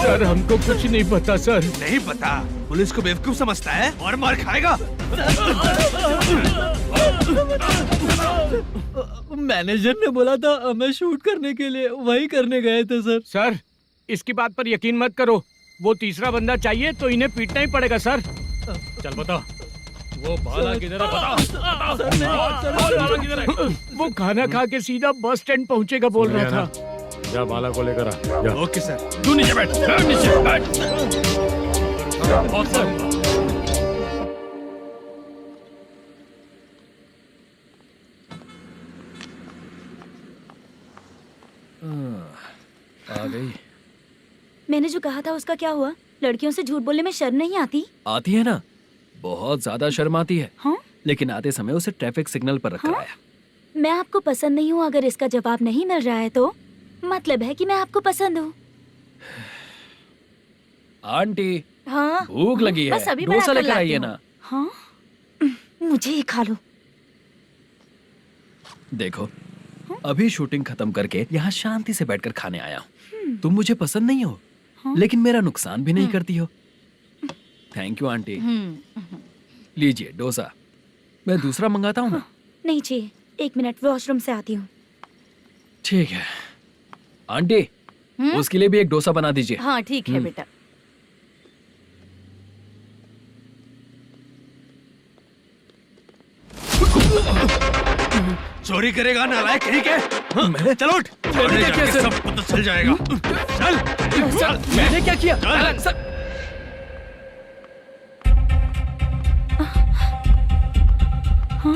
[SPEAKER 1] सर, हमको कुछ नहीं पता सर।
[SPEAKER 13] नहीं पता? पुलिस को बेवकूफ समझता है और मार खाएगा।
[SPEAKER 4] मैनेजर ने बोला था हमें शूट करने के लिए, वही करने गए थे सर।
[SPEAKER 1] सर इसकी बात पर यकीन मत करो, वो तीसरा बंदा चाहिए तो इन्हें पीटना ही पड़ेगा सर।
[SPEAKER 10] चल बता, वो बाला किधर है? बता। बाला किधर है?
[SPEAKER 1] वो खाना खा के सीधा बस स्टैंड पहुंचेगा बोल रहा था।
[SPEAKER 10] जा बाला को लेकर आ। जा।
[SPEAKER 13] Okay sir.
[SPEAKER 10] तू नीचे बैठ, नीचे बैठ। बहुत सर।
[SPEAKER 11] आ गई।
[SPEAKER 5] मैंने जो कहा था उसका क्या हुआ? लड़कियों से झूठ बोलने में शर्म नहीं आती?
[SPEAKER 11] आती है ना, बहुत ज्यादा शर्म आती है।
[SPEAKER 5] हाँ?
[SPEAKER 11] लेकिन आते समय उसे ट्रैफिक सिग्नल पर रखकर आया।
[SPEAKER 5] मैं आपको पसंद नहीं हूँ, अगर इसका जवाब नहीं मिल रहा है तो मतलब है कि मैं आपको पसंद हूँ।
[SPEAKER 11] आंटी,
[SPEAKER 5] हाँ?
[SPEAKER 11] भूख लगी है,
[SPEAKER 5] बस अभी
[SPEAKER 11] डोसा
[SPEAKER 5] बनाकर
[SPEAKER 11] लेकर
[SPEAKER 5] लाती
[SPEAKER 11] आइए
[SPEAKER 5] हूँ।
[SPEAKER 11] ना।
[SPEAKER 5] हाँ? मुझे ही खा लो।
[SPEAKER 11] देखो, अभी शूटिंग खत्म करके यहाँ शांति से बैठकर खाने आया हूँ। तुम मुझे पसंद नहीं हो, लेकिन मेरा नुकसान भी नहीं करती हो। Thank you aunty. लीजिए डोसा। मैं दूसरा मंगाता हूँ ना?
[SPEAKER 5] नहीं चाहिए, 1 मिनट वॉशरूम से आती हूँ।
[SPEAKER 11] ठीक है आंटी, उसके लिए भी एक डोसा बना दीजिए।
[SPEAKER 6] हाँ ठीक है बेटा।
[SPEAKER 13] चोरी करेगा नालायक कहीं के?
[SPEAKER 11] मैंने
[SPEAKER 13] चलो उठ,
[SPEAKER 11] मैंने क्या किया सर?
[SPEAKER 13] सब पता चल जाएगा। चल
[SPEAKER 11] मैंने क्या किया सर?
[SPEAKER 5] हाँ?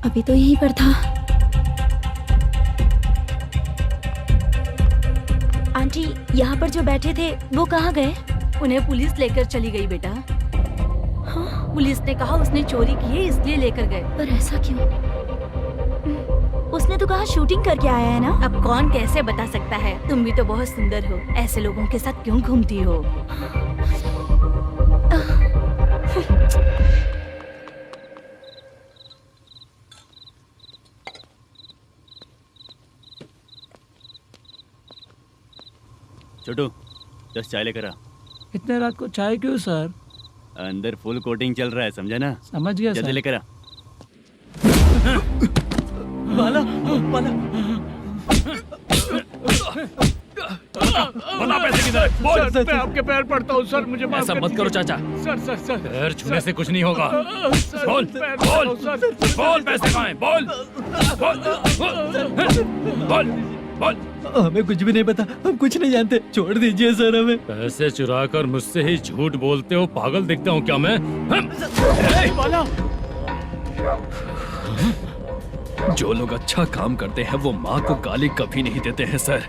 [SPEAKER 5] अभी तो यहीं पर था। आंटी, यहाँ पर जो बैठे थे वो कहाँ गए?
[SPEAKER 6] उन्हें पुलिस लेकर चली गई बेटा। हाँ? पुलिस ने कहा उसने चोरी की है इसलिए लेकर गए।
[SPEAKER 5] पर ऐसा क्यों? उसने तो कहा शूटिंग करके आया है ना।
[SPEAKER 6] अब कौन कैसे बता सकता है? तुम भी तो बहुत सुंदर हो, ऐसे लोगों के साथ क्यों घूमती हो?
[SPEAKER 9] छोटू, 10 चाय लेकर आ।
[SPEAKER 4] इतने रात को चाय क्यों सर?
[SPEAKER 9] अंदर फुल कोटिंग चल रहा है, समझा ना?
[SPEAKER 4] समझ गया
[SPEAKER 9] जल्दी
[SPEAKER 4] सर।
[SPEAKER 9] लेकर आ।
[SPEAKER 4] बाला, बाला।
[SPEAKER 10] बता पैसे किधर है? बोल।
[SPEAKER 1] सर, मैं आपके पैर पड़ता हूँ सर, मुझे माफ
[SPEAKER 11] ऐसा
[SPEAKER 1] कर
[SPEAKER 11] मत करो
[SPEAKER 1] दीजिए।
[SPEAKER 11] चाचा।
[SPEAKER 1] सर सर सर
[SPEAKER 10] पैर छूने से कुछ नहीं होगा।
[SPEAKER 1] सर,
[SPEAKER 10] बोल,
[SPEAKER 1] पैर
[SPEAKER 10] बोल,
[SPEAKER 1] पड़ता हूँ, सर।
[SPEAKER 10] बोल पैसे कहाँ हैं? बोल, बोल, बोल।
[SPEAKER 4] हमें कुछ भी नहीं पता, हम कुछ नहीं जानते, छोड़ दीजिए सर हमें।
[SPEAKER 10] पैसे चुरा कर मुझसे ही झूठ बोलते हो, पागल दिखता हूँ क्या मैं?
[SPEAKER 11] जो लोग अच्छा काम करते हैं वो माँ को गाली कभी नहीं देते हैं सर।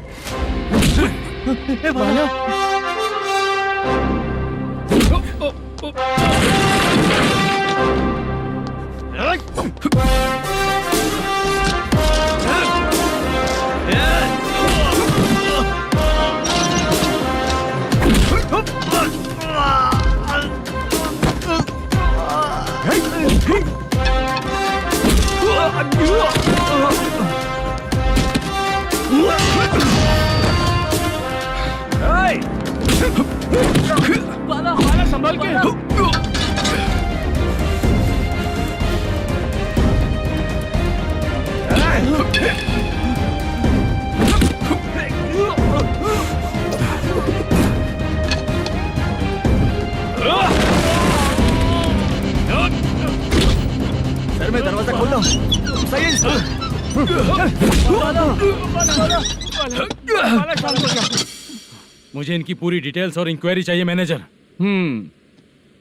[SPEAKER 1] बाला संभल के।
[SPEAKER 12] सर मैं दरवाजा खोल रहा हूँ। सही
[SPEAKER 10] मुझे इनकी पूरी डिटेल्स और इंक्वायरी चाहिए मैनेजर।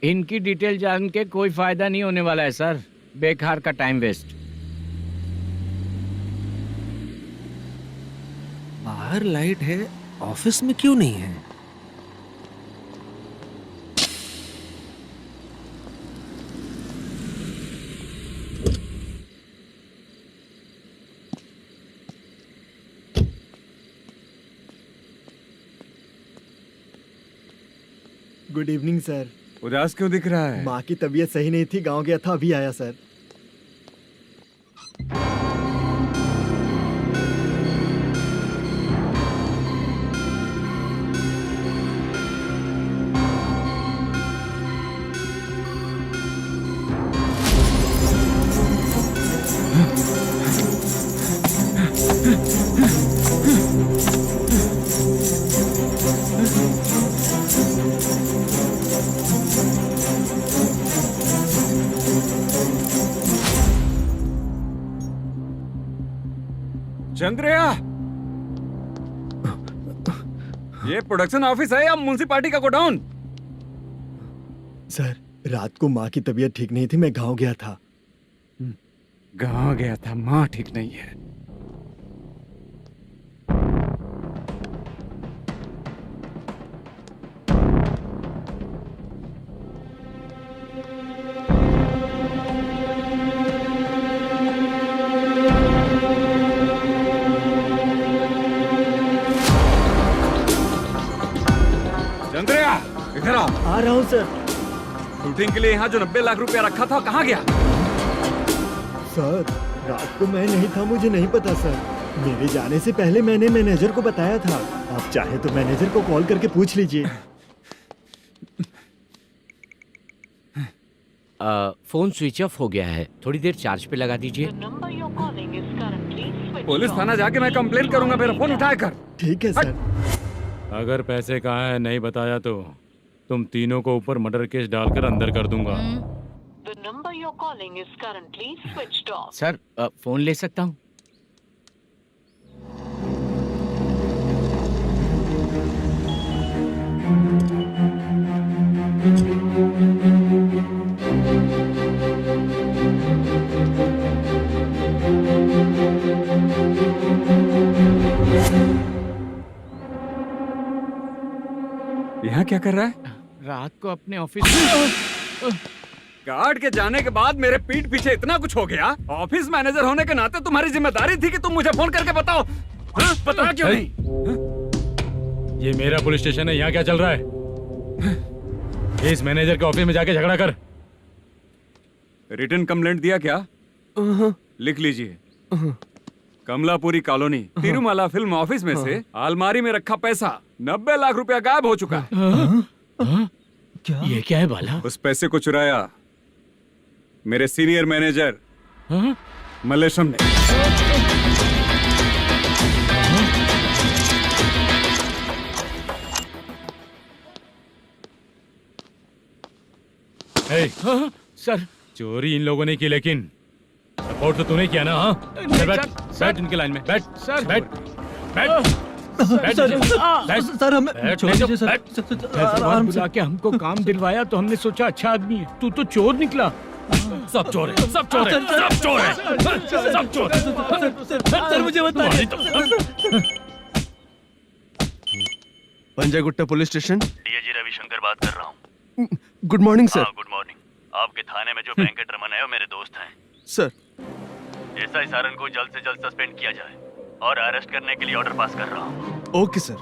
[SPEAKER 1] इनकी डिटेल जान के कोई फायदा नहीं होने वाला है सर, बेकार का टाइम वेस्ट।
[SPEAKER 15] बाहर लाइट है, ऑफिस में क्यों नहीं है?
[SPEAKER 12] Good evening sir.
[SPEAKER 7] उदास क्यों दिख रहा है?
[SPEAKER 12] माँ की तबीयत सही नहीं थी, गांव गया था, अभी आया सर।
[SPEAKER 7] चंद्रया, ये प्रोडक्शन ऑफिस है या म्युनिसिपालिटी का गोडाउन?
[SPEAKER 12] सर, रात को माँ की तबीयत ठीक नहीं थी, मैं गांव गया था।
[SPEAKER 7] गांव गया था, माँ ठीक नहीं है। चंद्रया, इधर आ
[SPEAKER 12] रहा हूँ सर।
[SPEAKER 7] शूटिंग के लिए यहाँ जो 90 लाख रुपया रखा था, कहाँ गया?
[SPEAKER 12] सर, रात को मैं नहीं था, मुझे नहीं पता सर। मेरे जाने से पहले मैंने मैनेजर को बताया था। आप चाहे तो मैनेजर को कॉल करके पूछ लीजिए।
[SPEAKER 1] फोन स्विच ऑफ हो गया है, थोड़ी देर चार्ज पे लगा दीजिए।
[SPEAKER 7] पुलिस थाना जाके मैं कंप्लेंट करूंगा, मेरा फोन उठाया कर।
[SPEAKER 12] ठीक है सर।
[SPEAKER 10] अगर पैसे कहाँ है नहीं बताया तो तुम तीनों को ऊपर मर्डर केस डालकर अंदर कर दूंगा।
[SPEAKER 17] The number you're calling is currently switched off.
[SPEAKER 1] Sir, phone ले सकता हूँ?
[SPEAKER 7] यहाँ क्या कर रहा है?
[SPEAKER 1] रात को अपने ऑफिस
[SPEAKER 7] गार्ड के जाने के बाद मेरे पीठ पीछे इतना कुछ हो गया। ऑफिस मैनेजर होने के नाते तुम्हारी जिम्मेदारी थी कि तुम मुझे फोन करके बताओ। हाँ? पता क्यों नहीं?
[SPEAKER 10] ये मेरा पुलिस स्टेशन है, यहाँ क्या चल रहा है? इस मैनेजर के ऑफिस में जाके झगड़ा कर।
[SPEAKER 7] रिटन कंप्लेंट दिया क्या? लिख लीजिए। Kamalapuri colony, Tirumala film office में से अलमारी में रखा पैसा 90 लाख रुपया गायब हो चुका है।
[SPEAKER 1] क्या? ये क्या है बाला?
[SPEAKER 7] उस पैसे को चुराया मेरे सीनियर मैनेजर मल्लेशम ने।
[SPEAKER 1] सर,
[SPEAKER 10] चोरी इन लोगों ने की, लेकिन सपोर्ट तो तूने किया ना? हाँ, बैठ इनके लाइन में, बैठ सर, बैठ
[SPEAKER 1] सर, हमें छोड़ दीजिए सर। भगवान बुला के हमको काम दिलवाया तो हमने सोचा अच्छा आदमी है, तू तो चोर निकला।
[SPEAKER 10] सब चोर है, सब चोर है, सब चोर है, सब चोर।
[SPEAKER 4] सर मुझे बताइए।
[SPEAKER 13] Panjagutta police station.
[SPEAKER 9] DAG Ravishankar बात कर रहा हूँ।
[SPEAKER 13] Good morning sir.
[SPEAKER 9] Good morning. आपके थाने में जो वेंकट रमन है वो मेरे दोस्त हैं।
[SPEAKER 13] सर,
[SPEAKER 9] एसआई सारन को जल्द से जल्द सस्पेंड किया जाए और अरेस्ट करने के लिए ऑर्डर पास कर रहा हूँ।
[SPEAKER 13] Okay sir.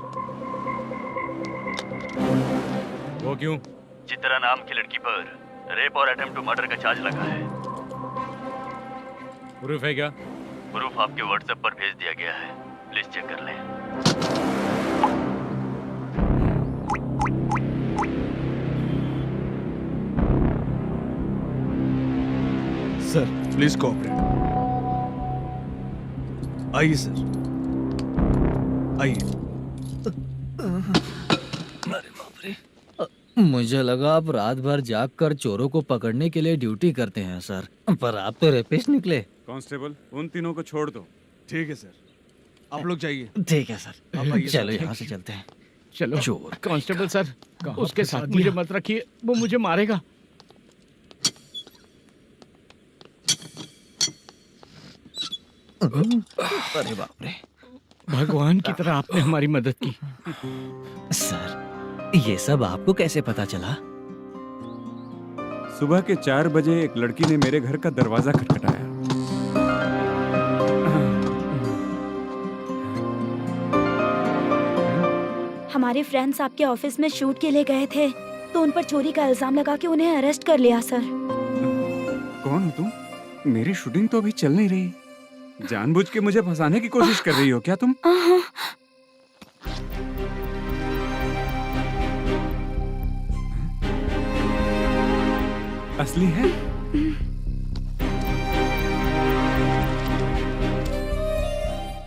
[SPEAKER 10] वो क्यों?
[SPEAKER 9] चित्रा नाम की लड़की पर रेप और अटेम्प्ट टू मर्डर का चार्ज लगा है।
[SPEAKER 10] प्रूफ है क्या?
[SPEAKER 9] प्रूफ आपके व्हाट्सएप पर भेज दिया गया है, प्लीज चेक कर लें।
[SPEAKER 13] Sir please cooperate. आइए सर, आइए।
[SPEAKER 3] मुझे लगा आप रात भर जाग कर चोरों को पकड़ने के लिए ड्यूटी करते हैं सर, पर आप तो रेपिस्ट निकले।
[SPEAKER 7] कांस्टेबल, उन तीनों को छोड़ दो।
[SPEAKER 13] ठीक है सर, आप लोग जाइए।
[SPEAKER 3] ठीक है सर, चलो यहाँ से चलते हैं।
[SPEAKER 1] चलो
[SPEAKER 3] चोर
[SPEAKER 1] कांस्टेबल सर, उसके साथ मुझे मत रखिए, वो मुझे मारेगा।
[SPEAKER 3] अरे बाप रे,
[SPEAKER 1] भगवान की तरह आपने हमारी मदद की।
[SPEAKER 3] सर, ये सब आपको कैसे पता चला?
[SPEAKER 7] सुबह के 4 बजे एक लड़की ने मेरे घर का दरवाजा खटखटाया।
[SPEAKER 5] हमारे फ्रेंड्स आपके ऑफिस में शूट के लिए गए थे, तो उन पर चोरी का इल्जाम लगा के उन्हें अरेस्ट कर लिया सर।
[SPEAKER 7] कौन हो तुम? मेरी शूटिंग तो अभी चल नहीं रही। जानबूझ के मुझे फंसाने की कोशिश कर रही हो क्या तुम? असली है?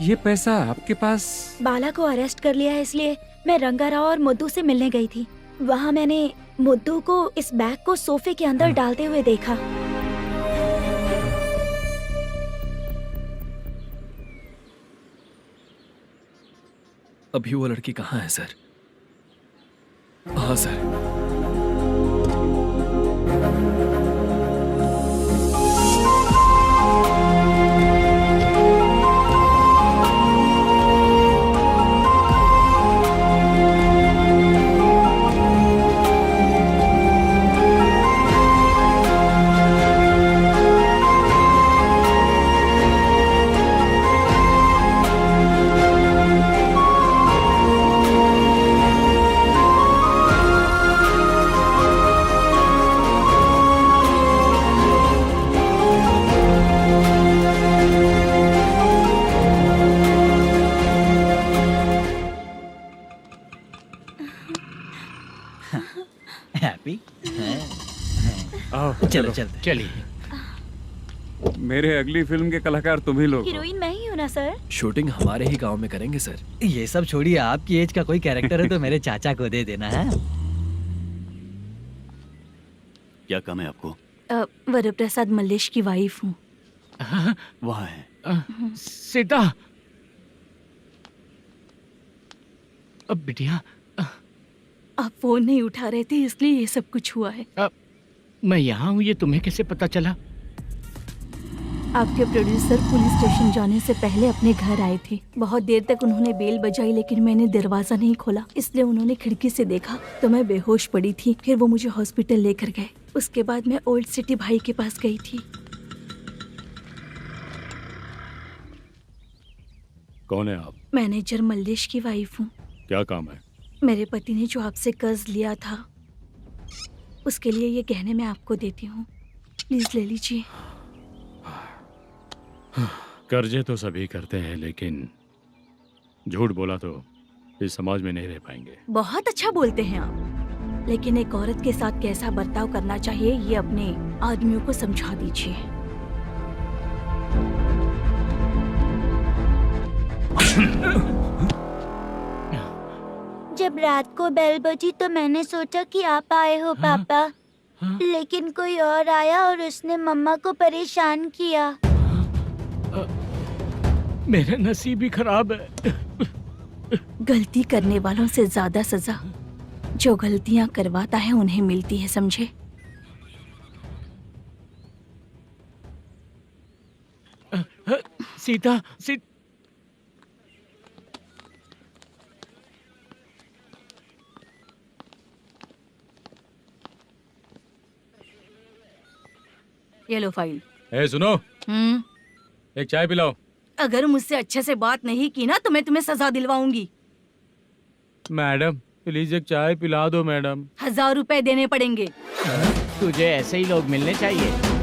[SPEAKER 7] ये पैसा आपके पास?
[SPEAKER 5] बाला को अरेस्ट कर लिया है, इसलिए मैं रंगाराव और मुद्दू से मिलने गई थी। वहाँ मैंने मुद्दू को इस बैग को सोफे के अंदर डालते हुए देखा।
[SPEAKER 11] अभी वो लड़की कहाँ है सर? हाँ सर।
[SPEAKER 4] हैप्पी?
[SPEAKER 7] चलो
[SPEAKER 4] चलते।
[SPEAKER 1] चलिए।
[SPEAKER 7] मेरे अगली फिल्म के कलाकार तुम ही लोग हो।
[SPEAKER 5] हीरोइन मैं ही हूँ ना सर।
[SPEAKER 11] शूटिंग हमारे ही गांव में करेंगे सर।
[SPEAKER 4] ये सब छोड़िए, आपकी एज का कोई कैरेक्टर है तो मेरे चाचा को दे देना है।
[SPEAKER 9] क्या काम है आपको?
[SPEAKER 6] वरप्रसाद मल्लेश की वाइफ हूँ।
[SPEAKER 9] वहाँ है।
[SPEAKER 1] सीता। अब बिटिया
[SPEAKER 6] आप फोन नहीं उठा रहे थे इसलिए ये सब कुछ हुआ है।
[SPEAKER 1] मैं यहाँ हूँ, ये तुम्हें कैसे पता चला?
[SPEAKER 6] आपके प्रोड्यूसर पुलिस स्टेशन जाने से पहले अपने घर आए थे। बहुत देर तक उन्होंने बेल बजाई लेकिन मैंने दरवाजा नहीं खोला, इसलिए उन्होंने खिड़की से देखा तो मैं बेहोश पड़ी थी। फिर वो मुझे हॉस्पिटल लेकर गए। उसके बाद मैं ओल्ड सिटी भाई के पास गई थी।
[SPEAKER 10] कौन है आप?
[SPEAKER 6] मैनेजर मल्लेश की वाइफ हूँ।
[SPEAKER 10] क्या काम है?
[SPEAKER 6] मेरे पति ने जो आपसे कर्ज लिया था उसके लिए ये गहने मैं आपको देती हूँ, प्लीज ले लीजिए।
[SPEAKER 10] कर्जे तो सभी करते हैं, लेकिन झूठ बोला तो इस समाज में नहीं रह पाएंगे।
[SPEAKER 6] बहुत अच्छा बोलते हैं आप, लेकिन एक औरत के साथ कैसा बर्ताव करना चाहिए ये अपने आदमियों को समझा दीजिए।
[SPEAKER 5] जब रात को बेल बजी तो मैंने सोचा कि आप आए हो पापा, लेकिन कोई और आया और उसने मम्मा को परेशान किया।
[SPEAKER 1] मेरा नसीब ही खराब है।
[SPEAKER 6] गलती करने वालों से ज्यादा सजा जो गलतियां करवाता है उन्हें मिलती है, समझे?
[SPEAKER 1] सीता,
[SPEAKER 6] ये लो फाइल।
[SPEAKER 10] ए सुनो, एक चाय पिलाओ।
[SPEAKER 6] अगर मुझसे अच्छे से बात नहीं की ना तो मैं तुम्हें सजा दिलवाऊंगी।
[SPEAKER 10] मैडम प्लीज एक चाय पिला दो मैडम।
[SPEAKER 6] 1000 रुपए देने पड़ेंगे।
[SPEAKER 1] तुझे ऐसे ही लोग मिलने चाहिए।